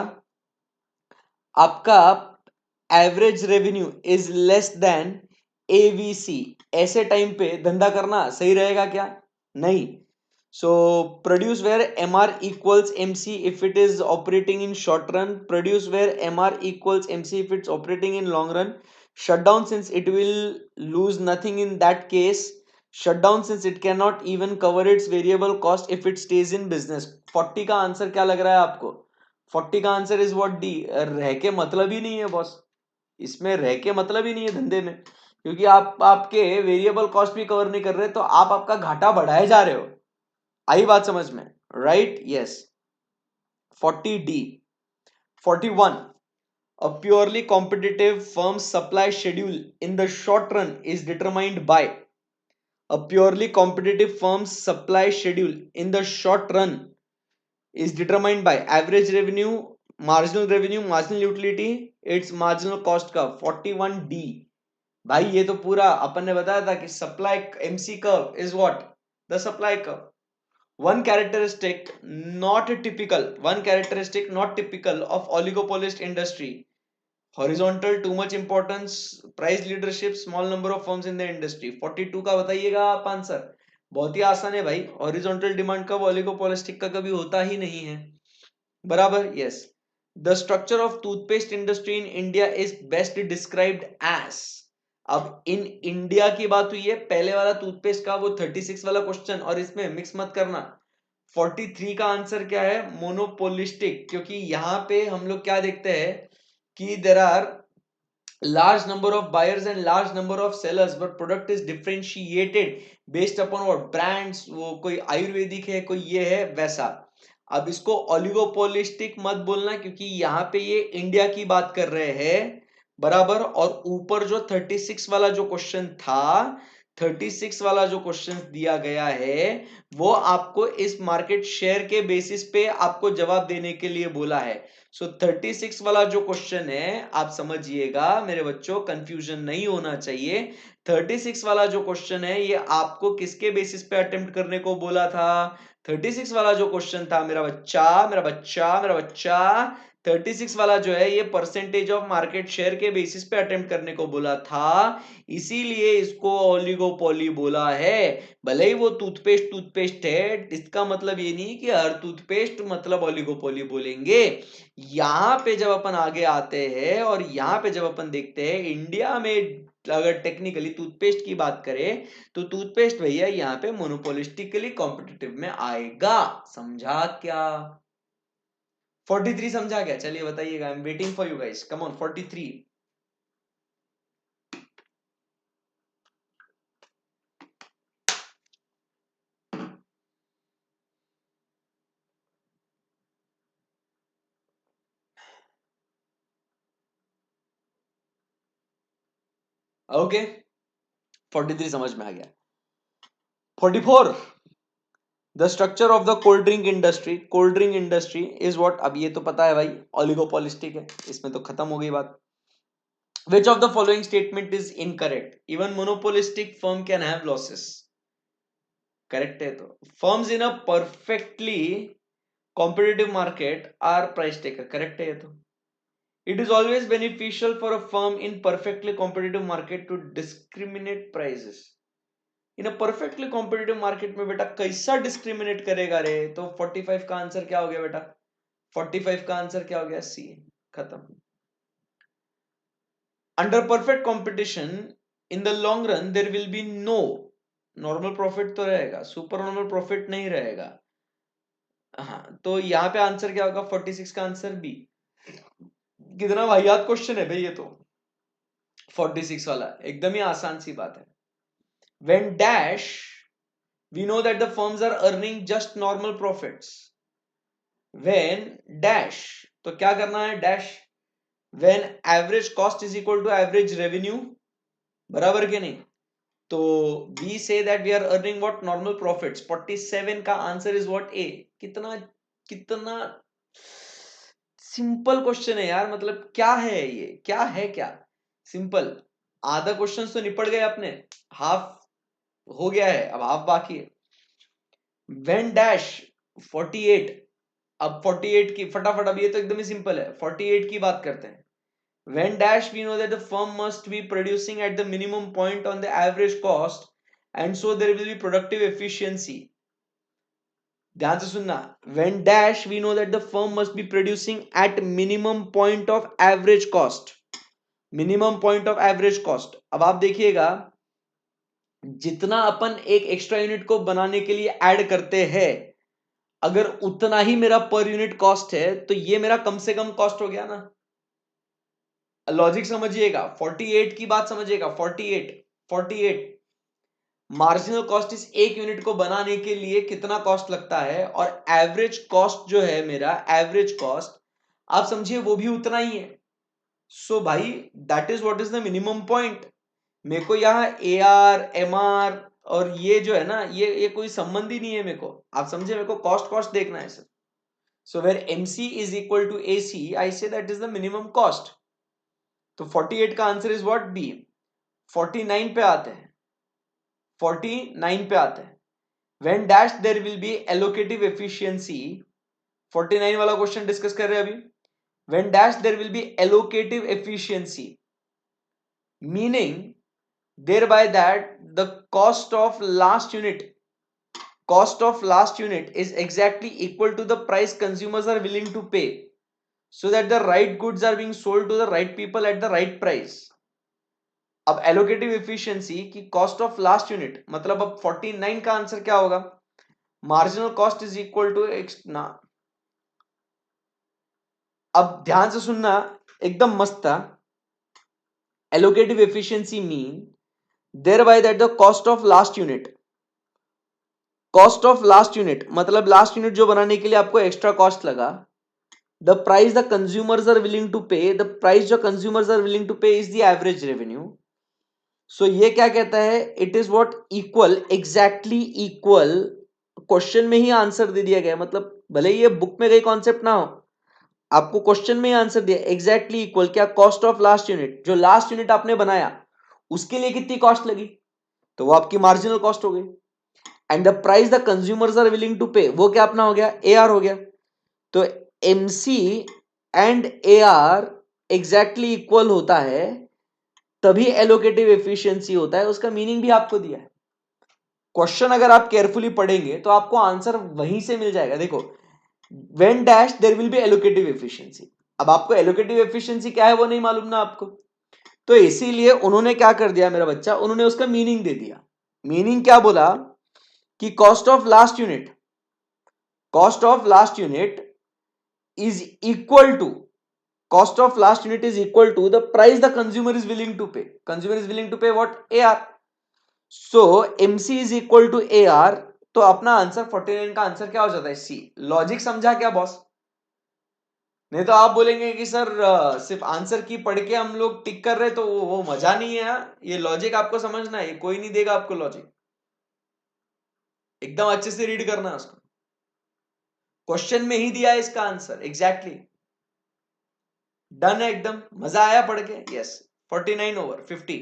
आपका average revenue is less than AVC, ऐसे टाइम पे धंधा करना सही रहेगा क्या? नहीं। So produce where M R equals M C if it is operating in short run, produce where M R equals M C if its operating in long run, shut down since it will lose nothing in that case, shut down since it can not even cover its variable cost if it stage in business. 40 का answer क्या लग रहा है आपको? 40 का answer is what? D. रह के मतलब ही नहीं है बॉस, इसमें रह के मतलब ही नहीं है धंधे में, क्योंकि आप आपके वेरिएबल कॉस्ट भी कवर नहीं कर रहे, तो आप आपका घाटा बढ़ाए जा रहे हो। आई बात समझ में? Right, yes. 40 D. 41, a purely competitive firm's supply schedule in the short run is determined by, a purely competitive firm's supply schedule in the short run is determined by average revenue, marginal utility, its marginal cost curve। 41 D. भाई ये तो पूरा अपन ने बताया था कि supply MC curve is what? The supply curve. one characteristic one characteristic not typical of oligopolist industry, horizontal, too much importance, price leadership, small number of firms in the industry। 42 का बताइएगा आप आंसर। बहुत ही आसान है भाई, horizontal demand कब oligopolistic का कभी होता ही नहीं है, बराबर, yes. The structure of toothpaste industry in India is best described as. अब इन इंडिया की बात हुई है, पहले वाला टूथपेस्ट का वो 36 वाला क्वेश्चन, और इसमें मिक्स मत करना। 43 का आंसर क्या है? मोनोपोलिस्टिक, क्योंकि यहां पे हम लोग क्या देखते हैं कि there are large number of buyers and large number of sellers, but product is differentiated based upon what brands, वो कोई आयुर्वेदिक है, कोई ये है, वैसा। अब इसको ओलिगोपोलिस्टिक मत बोलना, क्योंकि यहाँ पे ये इंडिया की बात कर रहे हैं, बराबर। और ऊपर जो 36 वाला जो क्वेश्चन था, 36 वाला जो क्वेश्चन दिया गया है, वो आपको इस मार्केट शेयर के बेसिस पे आपको जवाब देने के लिए बोला है। सो 36 वाला जो क्वेश्चन है, आप समझिएगा मेरे बच्चों, कंफ्यूजन नहीं होना चाहिए। 36 वाला जो क्वेश्चन है, ये आपको किसके बेसिस पे अटेम्प्ट करने को बोला था? 36 वाला जो क्वेश्चन था मेरा बच्चा, मेरा बच्चा, मेरा बच्चा, 36 वाला जो है, ये परसेंटेज ऑफ मार्केट शेयर के बेसिस पे अटेम्प्ट करने को बोला था, इसीलिए इसको ओलिगोपोली बोला है। भले ही वो टूथपेस्ट टूथपेस्ट है, इसका मतलब ये नहीं कि हर टूथपेस्ट मतलब ओलिगोपोली बोलेंगे। यहाँ पे जब अपन आगे आते हैं और यहाँ पे जब अपन देखते हैं इंडिया में, अगर टेक्निकली टूथपेस्ट की बात करें, तो टूथपेस्ट भैया यहाँ पे मोनोपोलिस्टिकली कॉम्पिटिटिव में आएगा। समझा क्या? 43 समझा क्या? चलिए बताइएगा, I am waiting for you guys, come on 43। Okay, 43 समझ में आ गया। 44, the structure of the cold drink industry, cold drink industry is what? अब ये तो पता है भाई, ओलिगोपोलिस्टिक है, इसमें तो खत्म हो गई बात। Which of the following statement is incorrect? Even monopolistic firm can have losses. Correct है तो। Firms in a perfectly competitive market are price taker. Correct है ये तो। It is always beneficial for a firm in perfectly competitive market to discriminate prices. In a perfectly competitive market में बेटा कैसा discriminate करेगा रे? तो 45 का आंसर क्या हो गया बेटा? 45 का आंसर क्या हो गया? सी। खत्म। Under perfect competition in the long run there will be no normal profit, तो रहेगा, सुपर नॉर्मल प्रॉफिट नहीं रहेगा। हाँ, तो यहाँ पे आंसर क्या होगा? 46 का आंसर बी। कितना वाहियात क्वेश्चन है भाई ये तो। 46 वाला एकदम ही आसान सी बात है। When dash we know that the firms are earning just normal profits, when dash, तो क्या करना है? Dash, when average cost is equal to average revenue, बराबर के नहीं? तो we say that we are earning what? Normal profits। 47 का answer is what? A। कितना कितना सिंपल क्वेश्चन है यार, मतलब क्या है ये, क्या है, क्या सिंपल। आधा क्वेश्चन तो निपट गए अपने, हाफ हो गया है, अब हाफ बाकी है। when dash 48, अब 48 की फटाफट, अब ये तो एकदम ही सिंपल है, 48 की बात करते हैं। when dash we know that the firm must be producing at the minimum point on the average cost, and so there will be productive efficiency। ध्यान से सुनना, when dash we know that the firm must be producing at minimum point of average cost, minimum point of average cost। अब आप देखिएगा, जितना अपन एक extra unit को बनाने के लिए ऐड करते हैं, अगर उतना ही मेरा पर यूनिट कॉस्ट है, तो ये मेरा कम से कम कॉस्ट हो गया ना। लॉजिक समझिएगा, 48 की बात समझिएगा, 48 मार्जिनल कॉस्ट इस एक यूनिट को बनाने के लिए कितना कॉस्ट लगता है, और एवरेज कॉस्ट जो है मेरा, एवरेज कॉस्ट आप समझिए वो भी उतना ही है। सो भाई that is what is the minimum point. मेरे को यहाँ ए आर एम आर और ये जो है ना, ये कोई संबंध ही नहीं है मेरे को, आप समझे, मेरे को कॉस्ट कॉस्ट देखना है sir. So where MC is equal to AC, I say that is the minimum cost। तो 48 का आंसर इज व्हाट? बी। 49 पे आते हैं, 49 पे आते हैं। When dash there will be allocative efficiency, 49 वाला क्वेश्चन डिस्कस कर रहे हैं अभी। When dash there will be allocative efficiency, meaning thereby that the cost of last unit is exactly equal to the price consumers are willing to pay। so that the right goods are being sold to the right people at the right price. अब allocative efficiency की cost of last unit मतलब अब 49 का answer क्या होगा? Marginal cost is equal to X ना। अब ध्यान से सुनना, एकदम मस्त था। Allocative efficiency mean thereby that the cost of last unit, cost of last unit मतलब लास्ट यूनिट जो बनाने के लिए आपको एक्स्ट्रा कॉस्ट लगा, the price the consumers are willing to pay, the price जो कंज्यूमर्स आर विलिंग टू पे is the average revenue. सो ये क्या कहता है? It is what equal, exactly equal. Question में ही आंसर दे दिया गया, मतलब भले ही ये बुक में कहीं कॉन्सेप्ट ना हो, आपको क्वेश्चन में ही आंसर दिया एग्जैक्टली इक्वल। क्या? कॉस्ट ऑफ लास्ट यूनिट, जो लास्ट यूनिट आपने बनाया उसके लिए कितनी कॉस्ट लगी, तो वो आपकी मार्जिनल कॉस्ट हो गई। And the price the consumers are willing to pay, वो क्या अपना हो गया? ए आर हो गया। तो MC and A R exactly equal होता है, तभी एलोकेटिव एफिशिएंसी होता है। उसका मीनिंग भी आपको दिया है। क्वेश्चन अगर आप केयरफुली पढ़ेंगे तो आपको आंसर वहीं से मिल जाएगा। देखो, when dash there will B allocative efficiency. अब आपको एलोकेटिव एफिशिएंसी क्या है वो नहीं मालूम ना आपको, तो इसीलिए उन्होंने क्या कर दिया मेरा बच्चा, उन्होंने उसका मीनिंग दे दिया। मीनिंग क्या बोला कि cost of last unit, cost of last unit is equal to, cost of last unit is equal to the price the consumer is willing to pay. Consumer is willing to pay what? AR. So MC is equal to AR. तो अपना answer 49 का answer क्या हो जाता है? सी। Logic समझा क्या boss? नहीं तो आप बोलेंगे कि सर सिर्फ आंसर की पढ़ के हम लोग टिक कर रहे तो वो मजा नहीं है यार। ये लॉजिक आपको समझना है, कोई नहीं देगा आपको लॉजिक, एकदम अच्छे से रीड करना है उसको। क्वेश्चन में ही दिया है इसका आंसर एग्जैक्टली। डन है एकदम, मजा आया पढ़ के? Yes. 49 over 50।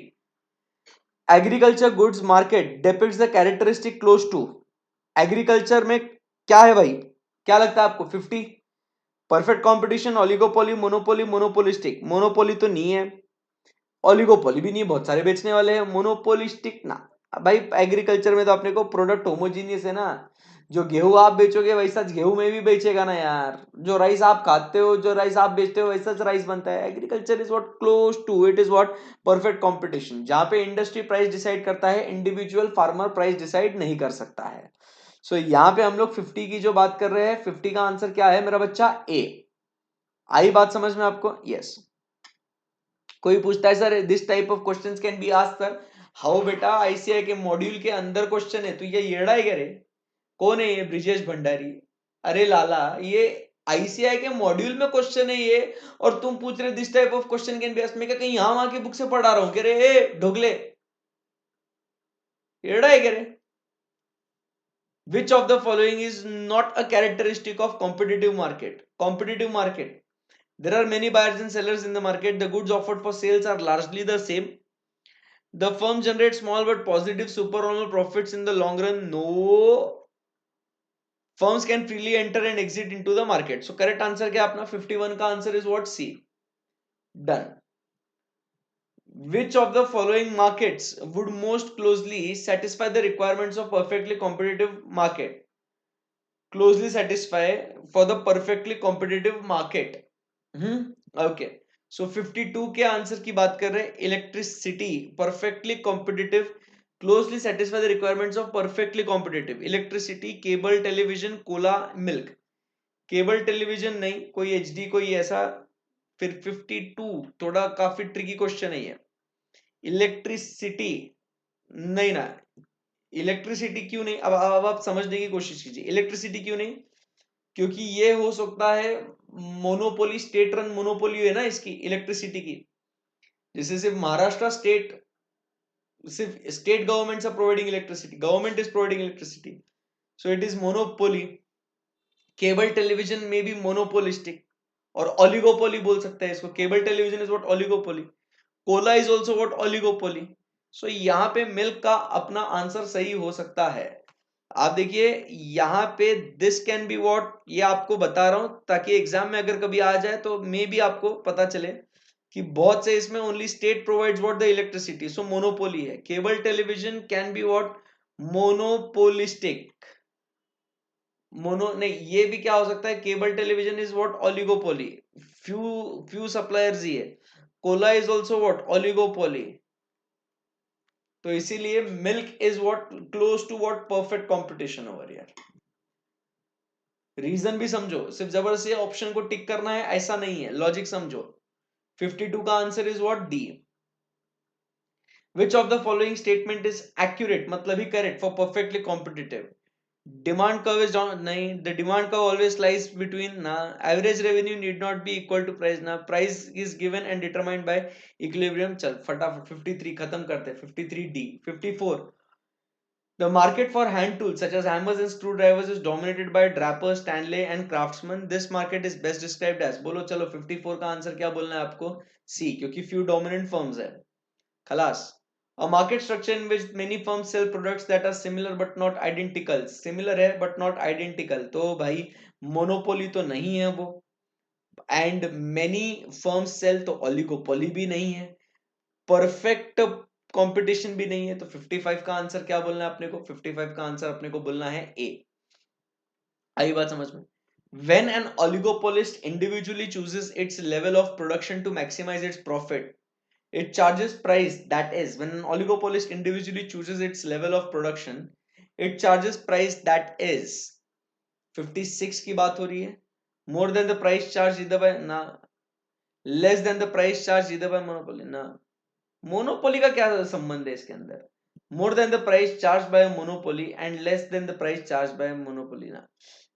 Agriculture goods market depicts the characteristic close to. Agriculture में क्या है भाई? क्या लगता है आपको? 50। Perfect competition, oligopoly, monopoly, monopolistic. Monopoly तो नहीं है, ओलिगोपोली भी नहीं, बहुत सारे बेचने वाले हैं। मोनोपोलिस्टिक ना भाई, एग्रीकल्चर में तो अपने को प्रोडक्ट होमोजीनियस है ना। जो गेहूं आप बेचोगे वैसा गेहूं में भी बेचेगा ना यार। जो राइस आप खाते हो, जो राइस आप बेचते हो, वैसा राइस बनता है। Agriculture is what close to, it is what perfect competition. जहां पे इंडस्ट्री प्राइस डिसाइड करता है, इंडिविजुअल फार्मर प्राइस डिसाइड नहीं कर सकता है। सो यहाँ पे हम लोग 50 की जो बात कर रहे हैं, 50 का आंसर क्या है मेरा बच्चा? ए। आई बात समझ में आपको? यस। कोई पूछता है sir this type of questions can be asked sir. How बेटा, आईसीआई के मॉड्यूल के अंदर क्वेश्चन है, तू ये येड़ा है क्या रे? कौन है ये? ब्रिजेश भंडारी। अरे लाला, ये आईसीआई के मॉड्यूल में क्वेश्चन है ये, और तुम पूछ रहे this type of question can be asked. मैं क्या कहीं यहां वहां की बुक से पढ़ा रहा हूं क्या रे? ए ढोगले, येड़ा है क्या रे? Which of the following is not a characteristic of competitive market? Competitive market. There are many buyers and sellers in the market. The goods offered for sales are largely the same. The firm generates small but positive supernormal profits in the long run. No. Firms can freely enter and exit into the market. So correct answer क्या अपना? 51 का answer is what? C. Done. Which of the following markets would most closely satisfy the requirements of perfectly competitive market? Closely satisfy for the perfectly competitive market. Okay. So 52 के answer की बात कर रहे हैं। Electricity perfectly competitive, closely satisfy the requirements of perfectly competitive. Electricity, cable television, Cola, milk. Cable television नहीं, कोई HD कोई ऐसा। फिर 52 थोड़ा काफी ट्रिकी क्वेश्चन है ये। इलेक्ट्रिसिटी नहीं ना, इलेक्ट्रिसिटी क्यों नहीं? अब आप समझने की कोशिश कीजिए, इलेक्ट्रिसिटी क्यों नहीं? क्योंकि ये हो सकता है मोनोपोली, स्टेट रन मोनोपोली है ना इसकी, इलेक्ट्रिसिटी की। जैसे सिर्फ महाराष्ट्र स्टेट, सिर्फ state governments are providing electricity, government is providing electricity, so it is monopoly. Cable television में भी मोनोपोलिस्टिक और ओलिगोपोली बोल सकते हैं इसको। Cable television is what? Oligopoly. Cola is also what? Oligopoly. So यहाँ पे मिल्क का अपना आंसर सही हो सकता है। आप देखिए यहाँ पे दिस कैन बी व्हाट, ये आपको बता रहा हूं ताकि एग्जाम में अगर कभी आ जाए तो मे भी आपको पता चले कि बहुत से इसमें only state provides what? The electricity, so monopoly है। Cable television can be what? Monopolistic. Mono नहीं, ये भी क्या हो सकता है? Cable television is what? Oligopoly. Few suppliers ही है. Cola is also what, oligopoly. तो इसीलिए milk is what close to what perfect competition over यार. रीजन भी समझो, सिर्फ जबरदस्ती ऑप्शन को टिक करना है ऐसा नहीं है, लॉजिक समझो. 52 का answer is what, D. Which of the following statement is accurate, मतलब ही correct for perfectly competitive. Demand curve is down, nahi, the demand curve always lies between, na, average revenue need not be equal to price, na, price is given and determined by equilibrium. चल फटाफट 53 खत्म करते हैं. 53D. 54, the market for hand tools such as hammers and screwdrivers is dominated by drappers, Stanley and craftsmen. This market is best described as, बोलो चलो 54 का answer क्या बोलना है आपको, C, क्योंकि few dominant firms है. खलास. A market structure in which many firms sell products that are similar but not identical. Similar है but not identical. तो भाई monopoly तो नहीं है वो. And many firms sell तो oligopoly भी नहीं है. Perfect competition भी नहीं है. तो 55 का आंसर क्या बोलना है अपने को? 55 का आंसर अपने को बोलना है A. आई बात समझ में? When an oligopolist individually chooses its level of production to maximize its profit, it charges price, that is, when an oligopolist individually chooses its level of production, it charges price that is, 56 की बात हो रही है, more than the price charged either by, ना, less than the price charged either by monopoly, ना. Monopoly का क्या संबंध है इसके अंदर? more than the price charged by a monopoly and less than the price charged by a monopoly, ना.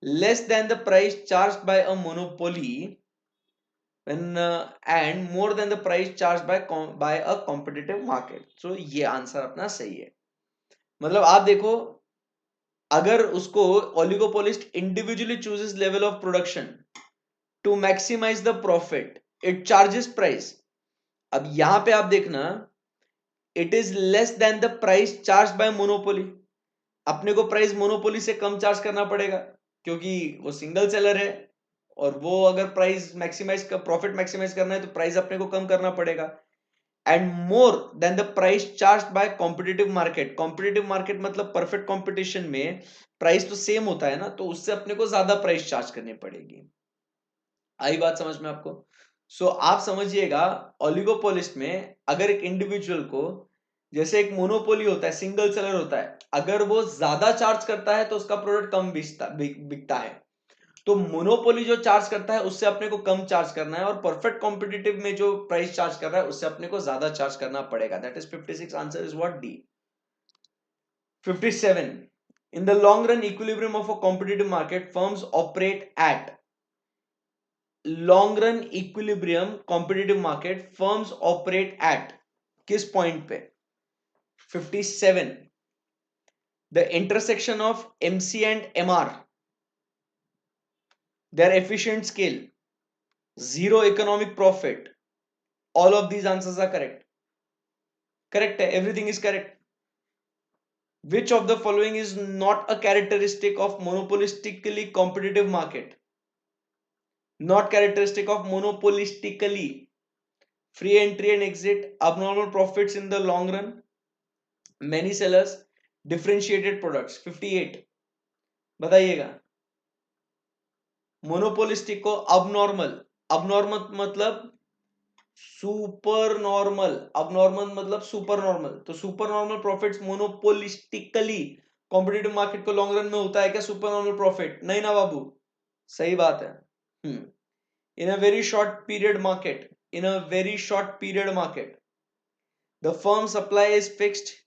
less than the price charged by a monopoly when and more than the price charged by a competitive market. So ये आंसर अपना सही है. मतलब आप देखो, अगर उसको oligopolist individually chooses level of production to maximise the profit, it charges price. अब यहां पे आप देखना, it is less than the price charge by monopoly. अपने को प्राइस मोनोपोली से कम चार्ज करना पड़ेगा क्योंकि वो सिंगल सेलर है, और वो अगर प्राइस मैक्सिमाइज का प्रॉफिट मैक्सिमाइज करना है तो प्राइस अपने को कम करना पड़ेगा. And more than the price charge bye competitive market. Competitive market मतलब परफेक्ट कॉम्पिटिशन में प्राइस तो सेम होता है ना, तो उससे अपने को ज्यादा प्राइस चार्ज करनी पड़ेगी. आई बात समझ में आपको? सो आप समझिएगा, ओलिगोपोलिस्ट में अगर एक इंडिविजुअल को, जैसे एक मोनोपोली होता है, सिंगल सेलर होता है, अगर वो ज्यादा चार्ज करता है तो उसका प्रोडक्ट कम बिकता है. तो मोनोपोली जो चार्ज करता है उससे अपने को कम चार्ज करना है, और परफेक्ट कॉम्पिटिटिव में जो प्राइस चार्ज कर रहा है उससे अपने को ज्यादा चार्ज करना पड़ेगा. That is 56. Answer is what, D. 57, in the long run equilibrium of a competitive market, firms operate at long run equilibrium competitive market, firms operate at किस पॉइंट पे? 57, the intersection of MC and MR, their efficient scale, zero economic profit. All of these answers are correct. Correct है, everything is correct. Which of the following is not a characteristic of monopolistically competitive market? Not characteristic of monopolistically. Free entry and exit, abnormal profits in the long run, many sellers, differentiated products. 58, बताइएगा. Monopolistic को abnormal, abnormal मतलब super normal, abnormal मतलब super normal. तो super normal profits monopolistically competitive market को long run में होता है क्या सुपर नॉर्मल प्रॉफिट? नहीं ना बाबू. सही बात है. In a very short period market, in a very short period market, the firm supply is fixed,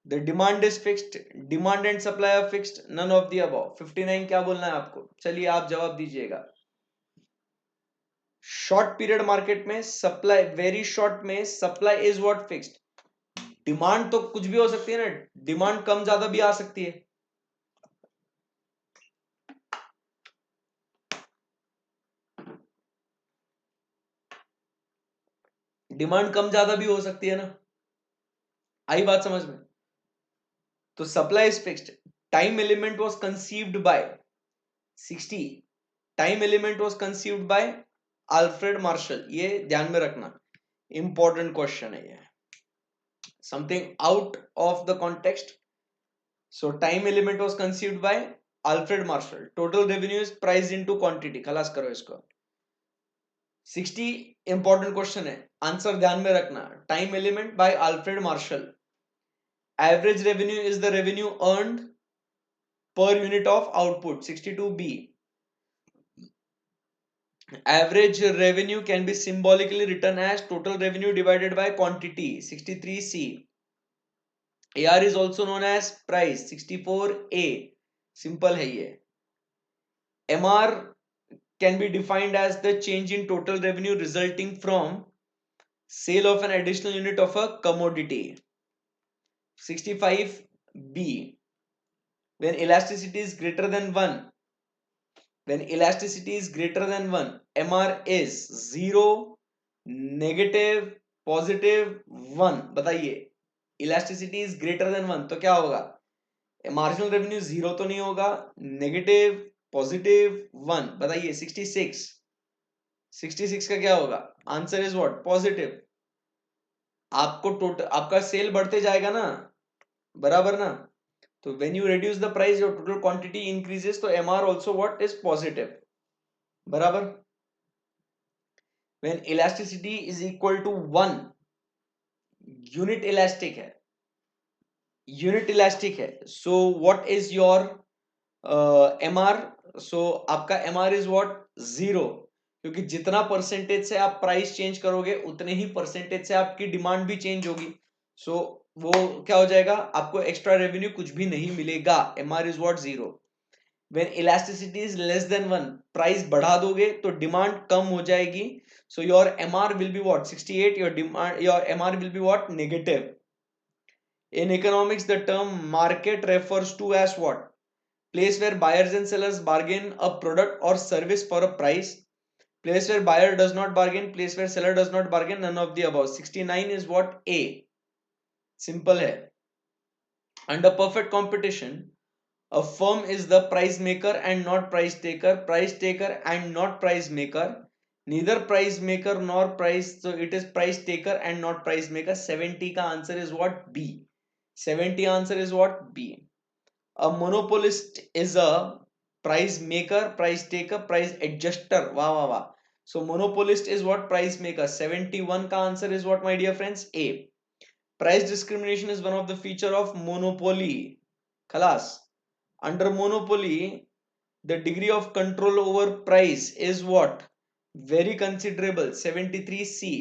the demand is fixed, demand and supply are fixed, none of the above. 59 क्या बोलना है आपको? चलिए आप जवाब दीजिएगा. शॉर्ट पीरियड मार्केट में supply, very short में supply is what, fixed. Demand तो कुछ भी हो सकती है ना, डिमांड कम ज्यादा भी आ सकती है. डिमांड कम ज्यादा भी हो सकती है ना. आई बात समझ में? तो supply is fixed. Time element was conceived bye 60, time element was conceived bye Alfred Marshall. ये ध्यान में रखना, इंपॉर्टेंट क्वेश्चन है ये. Something out of the context. So time element was conceived by Alfred Marshall. Total revenue is priced into quantity. खलास करो इसको. 60 important question है, आंसर ध्यान में रखना। Time element by Alfred Marshall. Average revenue is the revenue earned per unit of output, 62b. Average revenue can be symbolically written as total revenue divided by quantity, 63c. AR is also known as price, 64a. Simple है ये. MR can be defined as the change in total revenue resulting from sale of an additional unit of a commodity, 65b. When elasticity is greater than 1, when elasticity is greater than 1, MR is 0, negative, positive, 1। बताइए, elasticity is greater then 1 तो क्या होगा? Marginal revenue 0 तो नहीं होगा, negative, positive, 1। बताइए 66, 66 का क्या होगा? Answer is what? पॉजिटिव। आपको टोटल, आपका सेल बढ़ते जाएगा ना, बराबर ना? तो when you reduce the price your total quantity increases, तो MR also what is positive, बराबर। When elasticity is equal to 1, unit elastic है, यूनिट इलास्टिक है, so what is your MR? So आपका एमआर इज व्हाट? 0, क्योंकि जितना percentage से आप price change करोगे उतने ही परसेंटेज से आपकी डिमांड भी चेंज होगी। सो वो क्या हो जाएगा? आपको एक्स्ट्रा रेवेन्यू कुछ भी नहीं मिलेगा। MR is what? 0। When elasticity is less then 1, price बढ़ा दोगे तो डिमांड कम हो जाएगी, so your MR will be what? 68। Your demand, your MR will be what? Negative. In economics, the term market refers to as what? Place where buyers and sellers bargain a product or service for a price. Place where buyer does not bargain, place where seller does not bargain, none of the above. 69 is what? A. Simple hai. Under perfect competition, a firm is the price maker and not price taker. Price taker and not price maker. Neither price maker nor price, so it is price taker and not price maker. 70 का answer is what? B. 70 answer is what? B. A monopolist is a price maker, price taker, price adjuster. Wow, wow, wow. So monopolist is what? Price maker. 71 का answer is what, my dear friends? A. Price discrimination is one of the feature of monopoly. Khalas. Under monopoly, the degree of control over price is what? Very considerable. 73C.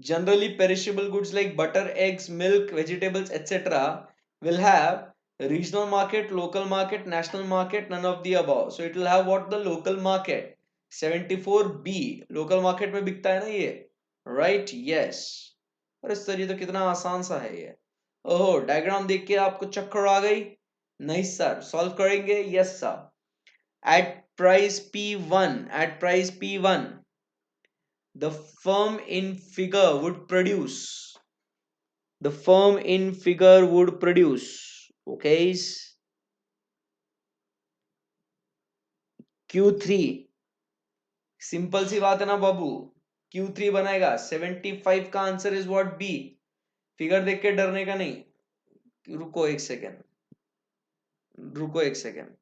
Generally perishable goods like butter, eggs, milk, vegetables, etc. will have regional market, local market, national market, none of the above. So it will have what? The local market. 74B. Local market में बिकता है ना ये, right? Yes. अरे sir ये तो कितना आसान सा है ये। ओहो, डायग्राम देख के आपको चक्कर आ गई? नहीं सर, सॉल्व करेंगे? Yes sir. At price P1, at price P1, the firm in figure would produce, the firm in figure would produce, okay, Q3। Simple सी बात है ना बाबू, Q3 बनाएगा। 75 का answer is what? B. Figure देख के डरने का नहीं। रुको एक सेकेंड, रुको एक सेकेंड।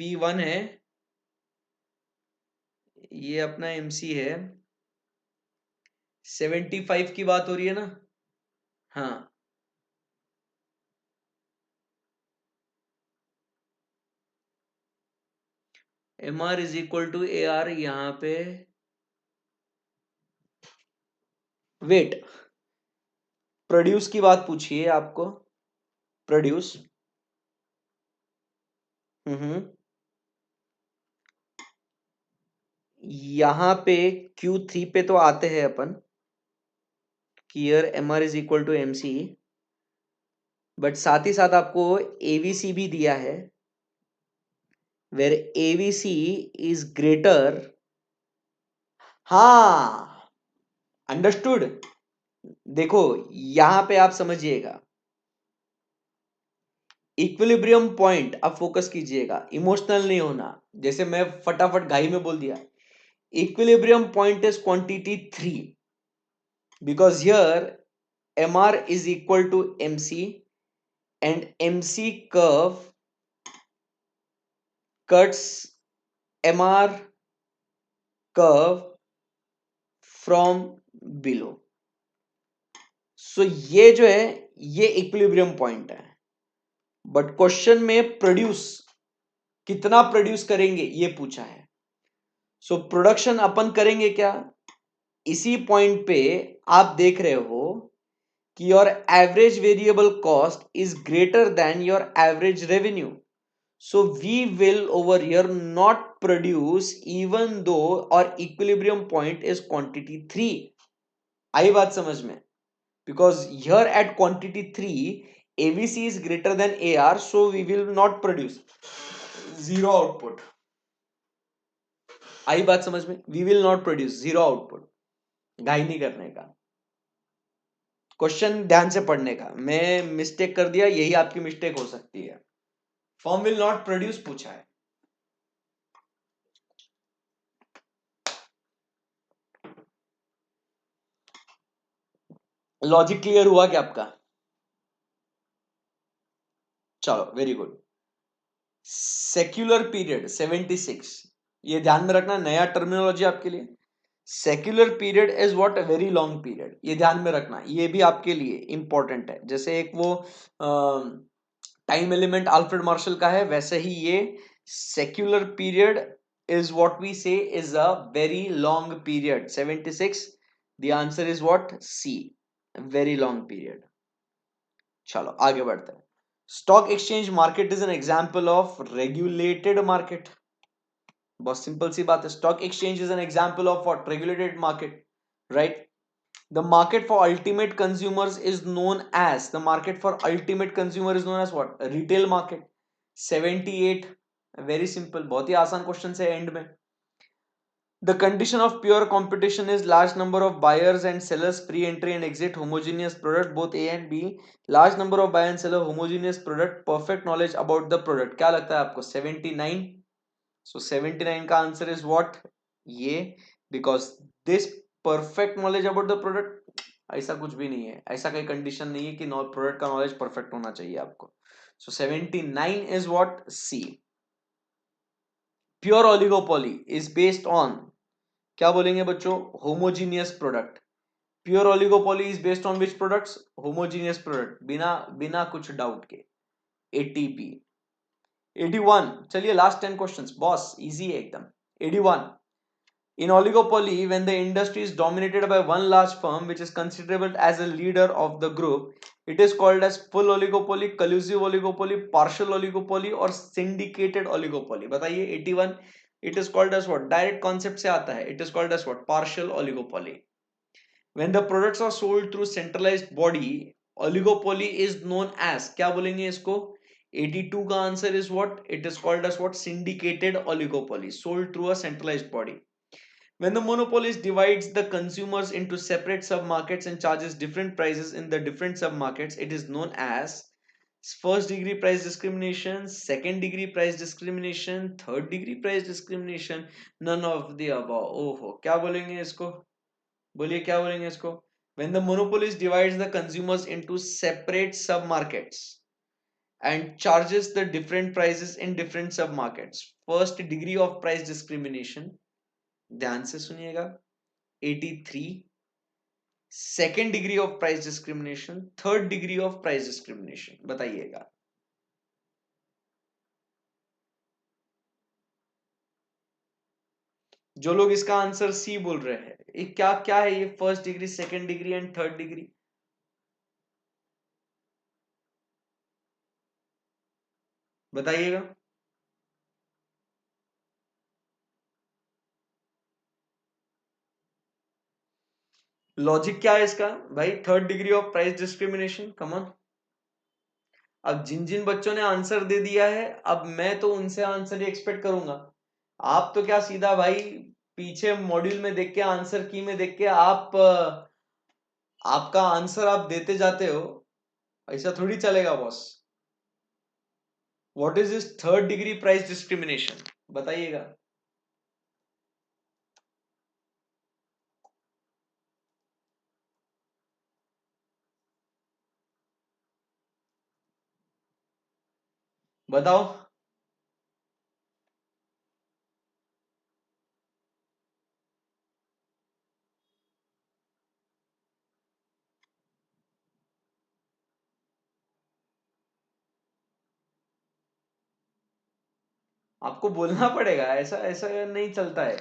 P1 है, ये अपना MC है, 75 की बात हो रही है ना? हाँ, MR is equal to AR। यहां पे वेट, प्रोड्यूस की बात पूछिए आपको, प्रोड्यूस। यहां पे Q3 पे तो आते हैं अपन कि here MR is equal to MC, but साथ ही साथ आपको AVC भी दिया है, वेर AVC इज ग्रेटर। हाँ, अंडरस्टूड। देखो यहां पे आप समझिएगा, इक्विलिब्रियम पॉइंट आप फोकस कीजिएगा, इमोशनल नहीं होना। जैसे मैं फटाफट घाई में बोल दिया, equilibrium point is quantity 3, because here MR is equal to MC and MC curve cuts MR curve from below. So ये जो है ये इक्विलिब्रियम पॉइंट है, बट क्वेश्चन में प्रोड्यूस कितना प्रोड्यूस करेंगे ये पूछा है। सो प्रोडक्शन अपन करेंगे क्या, इसी पॉइंट पे आप देख रहे हो कि your average variable cost is greater then your average revenue, so we will over here not produce even though our equilibrium point is quantity 3। आई बात समझ में, because here at quantity 3 abc is greater than ar, so we will not produce, zero output। आई बात समझ में, we will not produce, zero output। घाई नहीं करने का, क्वेश्चन ध्यान से पढ़ने का। मैं मिस्टेक कर दिया, यही आपकी मिस्टेक हो सकती है। फर्म विल नॉट प्रोड्यूस पूछा है। लॉजिक क्लियर हुआ क्या आपका? चलो वेरी गुड। सेक्युलर पीरियड 76, ये ध्यान में रखना, नया टर्मिनोलॉजी आपके लिए। Secular period is what, a very long period, ये ध्यान में रखना, ये भी आपके लिए इंपॉर्टेंट है। जैसे एक वो टाइम एलिमेंट अल्फ्रेड मार्शल का है, वैसे ही ये secular period is what we say is a very long period. 76, the answer is what, C, very long period. चलो आगे बढ़ते हैं। Stock exchange market is an example of regulated market. बहुत सिंपल सी बात है, stock exchange is an example of what, regulated market, right. The market for ultimate consumers is known as, the market for ultimate consumer is known as what, retail market. 78, very simple, बहुत ही आसान question है and में। The condition of pure competition is large number of buyers and sellers, pre-entry and exit, homogeneous product both A and B, large number of buyer and seller, homogeneous product, perfect knowledge about the product। क्या लगता है आपको? 79। So 79 का answer is what, ये, because this perfect knowledge about the product, ऐसा कुछ भी नहीं है, ऐसा कोई कंडीशन नहीं है कि प्रोडक्ट का नॉलेज परफेक्ट होना चाहिए आपको। So 79 is what, C। Pure oligopoly is based on, क्या बोलेंगे बच्चों, homogeneous product. Pure oligopoly is based on which products, homogeneous product, बिना बिना कुछ डाउट के। एटीपी। 81, चलिए लास्ट 10 क्वेश्चंस बॉस, इजी है एकदम। 81, in oligopoly when the industry is dominated by one large firm which is considerable as a leader of the group, it is called as full oligopoly, collusive oligopoly, partial oligopoly और syndicated oligopoly। बताइए 81, it is called as what, direct concept से आता है, it is called as what, partial oligopoly। when the products are sold through centralized body, oligopoly is known as, क्या बोलेंगे इसको? 82 का answer is what, it is called as what, syndicated oligopoly, sold through a centralized body। when the monopolist divides the consumers into separate sub-markets and charges different prices in the different sub-markets, it is known as first degree price discrimination, second degree price discrimination, third degree price discrimination, none of the above। ओहो, क्या बोलेंगे इसको? बोलिए क्या बोलेंगे इसको? when the monopolist divides the consumers into separate sub-markets and charges the different prices in different sub-markets, first degree of price discrimination, ध्यान से सुनिएगा, 83, second degree of price discrimination, third degree of price discrimination, बताइएगा। जो लोग इसका answer C बोल रहे हैं, ये क्या क्या है ये, first degree, second degree and third degree? बताइएगा। लॉजिक क्या है इसका भाई? Third degree of price discrimination, come on. अब जिन जिन बच्चों ने आंसर दे दिया है, अब मैं तो उनसे आंसर ही एक्सपेक्ट करूंगा। आप तो क्या सीधा भाई पीछे मॉड्यूल में देख के, आंसर की में देख के आप आपका आंसर आप देते जाते हो, ऐसा थोड़ी चलेगा boss. What is this third degree price discrimination, बताइएगा। बताओ। आपको बोलना पड़ेगा, ऐसा ऐसा नहीं चलता है।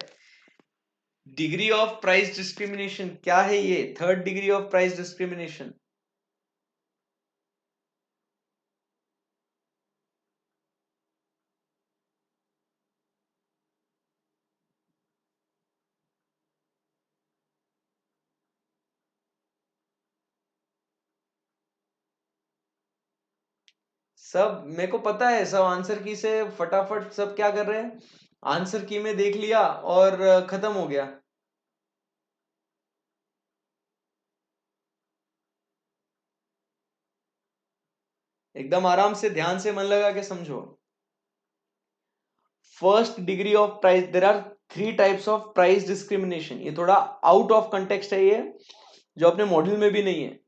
डिग्री ऑफ प्राइस डिस्क्रिमिनेशन क्या है? ये third degree of price discrimination. सब मेरे को पता है, सब आंसर की से फटाफट सब क्या कर रहे हैं, आंसर की में देख लिया और खत्म हो गया। एकदम आराम से ध्यान से मन लगा के समझो। First degree of price, there are three types of price discrimination. ये थोड़ा आउट ऑफ कंटेक्स्ट है, ये जो अपने मॉड्यूल में भी नहीं है,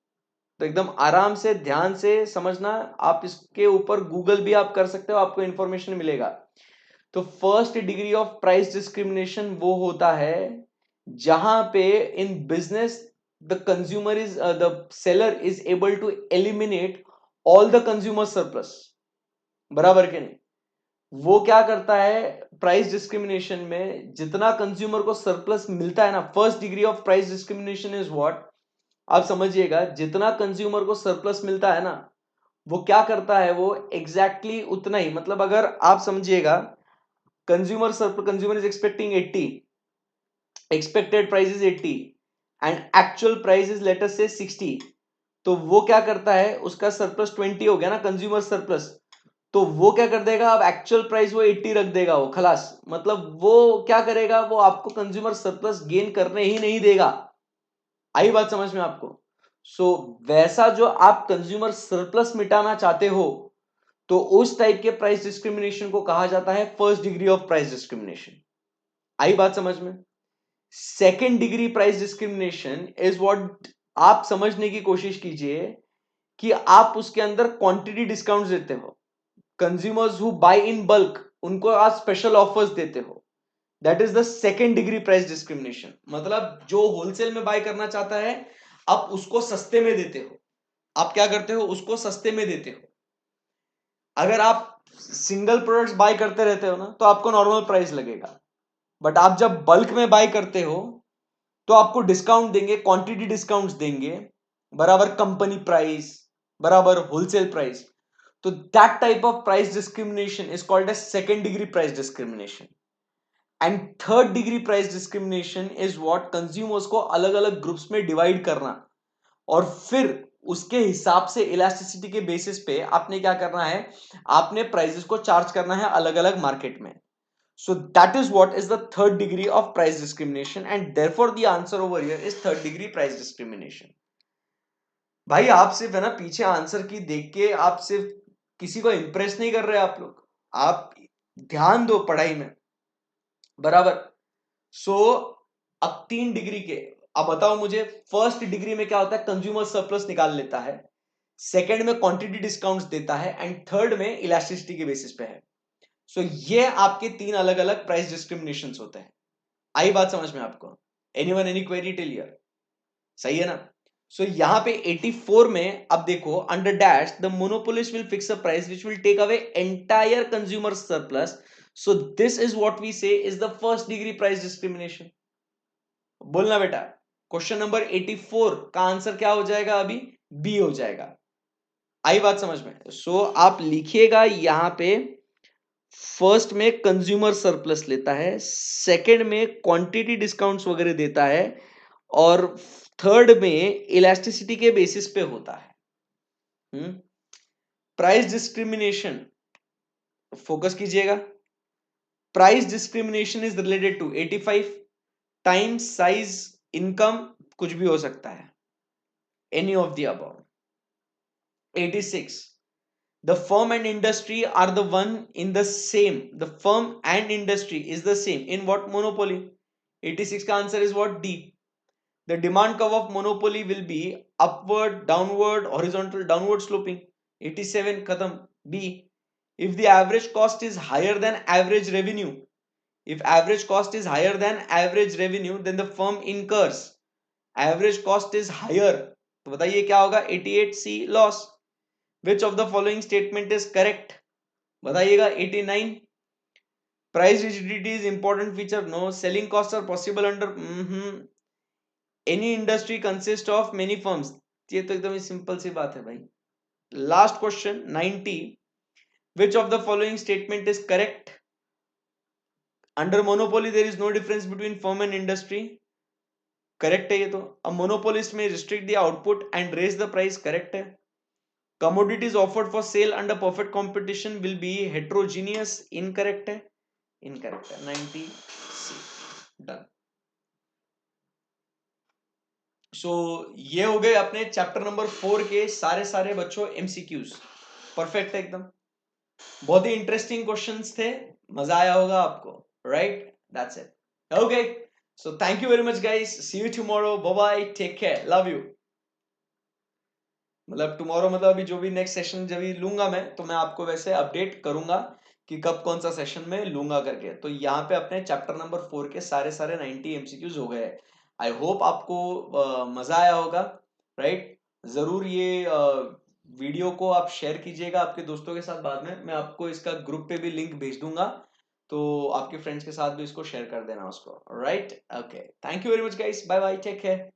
तो एकदम आराम से ध्यान से समझना। आप इसके ऊपर गूगल भी आप कर सकते हो, आपको इंफॉर्मेशन मिलेगा। तो first degree of price discrimination वो होता है जहां पे in business the consumer is the seller is able to eliminate all the consumer surplus. बराबर के नहीं? वो क्या करता है प्राइस डिस्क्रिमिनेशन में, जितना कंज्यूमर को सरप्लस मिलता है ना, first degree of price discrimination is what, आप समझिएगा, जितना कंज्यूमर को सरप्लस मिलता है ना, वो क्या करता है, वो एग्जैक्टली उतना ही, मतलब अगर आप समझिएगा consumer is expecting 80, expected price is 80 and actual price is let us से 60, तो वो क्या करता है, उसका सरप्लस 20 हो गया ना, कंज्यूमर सरप्लस, तो वो क्या कर देगा, अब एक्चुअल प्राइस वो 80 रख देगा, वो खलास, मतलब वो क्या करेगा, वो आपको कंज्यूमर सरप्लस गेन करने ही नहीं देगा। आई बात समझ में आपको? सो वैसा जो आप कंज्यूमर सरप्लस मिटाना चाहते हो, तो उस टाइप के प्राइस डिस्क्रिमिनेशन को कहा जाता है first degree of price discrimination. आई बात समझ में? Second degree price discrimination is what, आप समझने की कोशिश कीजिए कि आप उसके अंदर क्वांटिटी डिस्काउंट देते हो, consumers who buy in bulk उनको आप स्पेशल ऑफर्स देते हो, that is the second degree price discrimination. मतलब जो होलसेल में बाय करना चाहता है, आप उसको सस्ते में देते हो। आप क्या करते हो, उसको सस्ते में देते हो। अगर आप सिंगल प्रोडक्ट्स बाय करते रहते हो ना, तो आपको नॉर्मल प्राइस लगेगा, बट आप जब बल्क में बाय करते हो तो आपको डिस्काउंट देंगे, क्वांटिटी डिस्काउंट्स देंगे, बराबर कंपनी प्राइस, बराबर होलसेल प्राइस। तो that type of price discrimination is called as second degree price discrimination. And third degree price discrimination is what, consumers को अलग अलग ग्रुप्स में डिवाइड करना, और फिर उसके हिसाब से इलास्टिसिटी के बेसिस पे आपने क्या करना है, आपने प्राइसेस को चार्ज करना है अलग अलग मार्केट में। So that is what is the third degree of price discrimination, and therefore the answer over here is third degree price discrimination. भाई आप सिर्फ है ना पीछे आंसर की देख के आप सिर्फ किसी को इंप्रेस नहीं कर रहे, आप लोग आप ध्यान दो पढ़ाई में, बराबर। सो अब 3 डिग्री के, अब बताओ मुझे, फर्स्ट डिग्री में क्या होता है, कंज्यूमर सरप्लस निकाल लेता है, सेकंड में क्वांटिटी डिस्काउंट्स देता है, एंड थर्ड में इलास्टिसिटी के बेसिस पे है। सो ये आपके 3 अलग अलग प्राइस डिस्क्रिमिनेशन होते हैं। आई बात समझ में आपको? Anyone any query till here? सही है ना? सो यहां पे 84 में अब देखो, under dash the monopolist will fix a price which will take away entire consumer surplus, so this is what we say is the first degree price discrimination. बोलना बेटा, क्वेश्चन नंबर 84 का आंसर क्या हो जाएगा, अभी बी हो जाएगा। आई बात समझ में? सो आप लिखिएगा यहां पे, फर्स्ट में कंज्यूमर सरप्लस लेता है, सेकंड में क्वांटिटी डिस्काउंट्स वगैरह देता है, और थर्ड में इलास्टिसिटी के बेसिस पे होता है। प्राइस डिस्क्रिमिनेशन, फोकस कीजिएगा, price discrimination is related to 85 time size income, कुछ भी हो सकता है, any of the above. 86, the firm and industry are the one in the same, the firm and industry is the same in what, monopoly। 86 का answer is what, D। The demand curve of monopoly will be upward, downward, horizontal, downward sloping। 87 खत्म, B। If the average cost is higher than average revenue, if average cost is higher than average revenue, then the firm incurs, average cost is higher, तो बताइए क्या होगा, 88C loss। Which of the following statement is correct, बताइएगा। 89, Price rigidity is important feature. No. Selling costs are possible under any industry consists of many firms. ये तो एकदम simple सी बात है भाई. Last question 90. Which of the following statement is correct? Under monopoly there is no difference between firm and industry. Correct है ये तो. A monopolist may restrict the output and raise the price. Correct है. Commodities offered for sale under perfect competition will be heterogeneous. Incorrect है. Incorrect है. 90 C. Done. So ये हो गए अपने चैप्टर नंबर 4 के सारे बच्चों MCQs. परफेक्ट है एकदम. बहुत ही इंटरेस्टिंग क्वेश्चंस थे. मजा आया होगा आपको. Right. That's it. Okay. So thank you very much guys. See you tomorrow. Bye bye. Take care. Love you. मतलब टुमारो मतलब अभी जो भी नेक्स्ट सेशन जब भी लूंगा मैं तो मैं आपको वैसे अपडेट करूंगा कि कब कौन सा सेशन में लूंगा करके. तो यहाँ पे अपने चैप्टर नंबर 4 के सारे 90 MCQs हो गए. आई होप आपको मजा आया होगा. राइट. जरूर ये वीडियो को आप शेयर कीजिएगा आपके दोस्तों के साथ. बाद में मैं आपको इसका ग्रुप पे भी लिंक भेज दूंगा तो आपके फ्रेंड्स के साथ भी इसको शेयर कर देना उसको. Right. Okay. Thank you very much guys. Bye bye. Take care.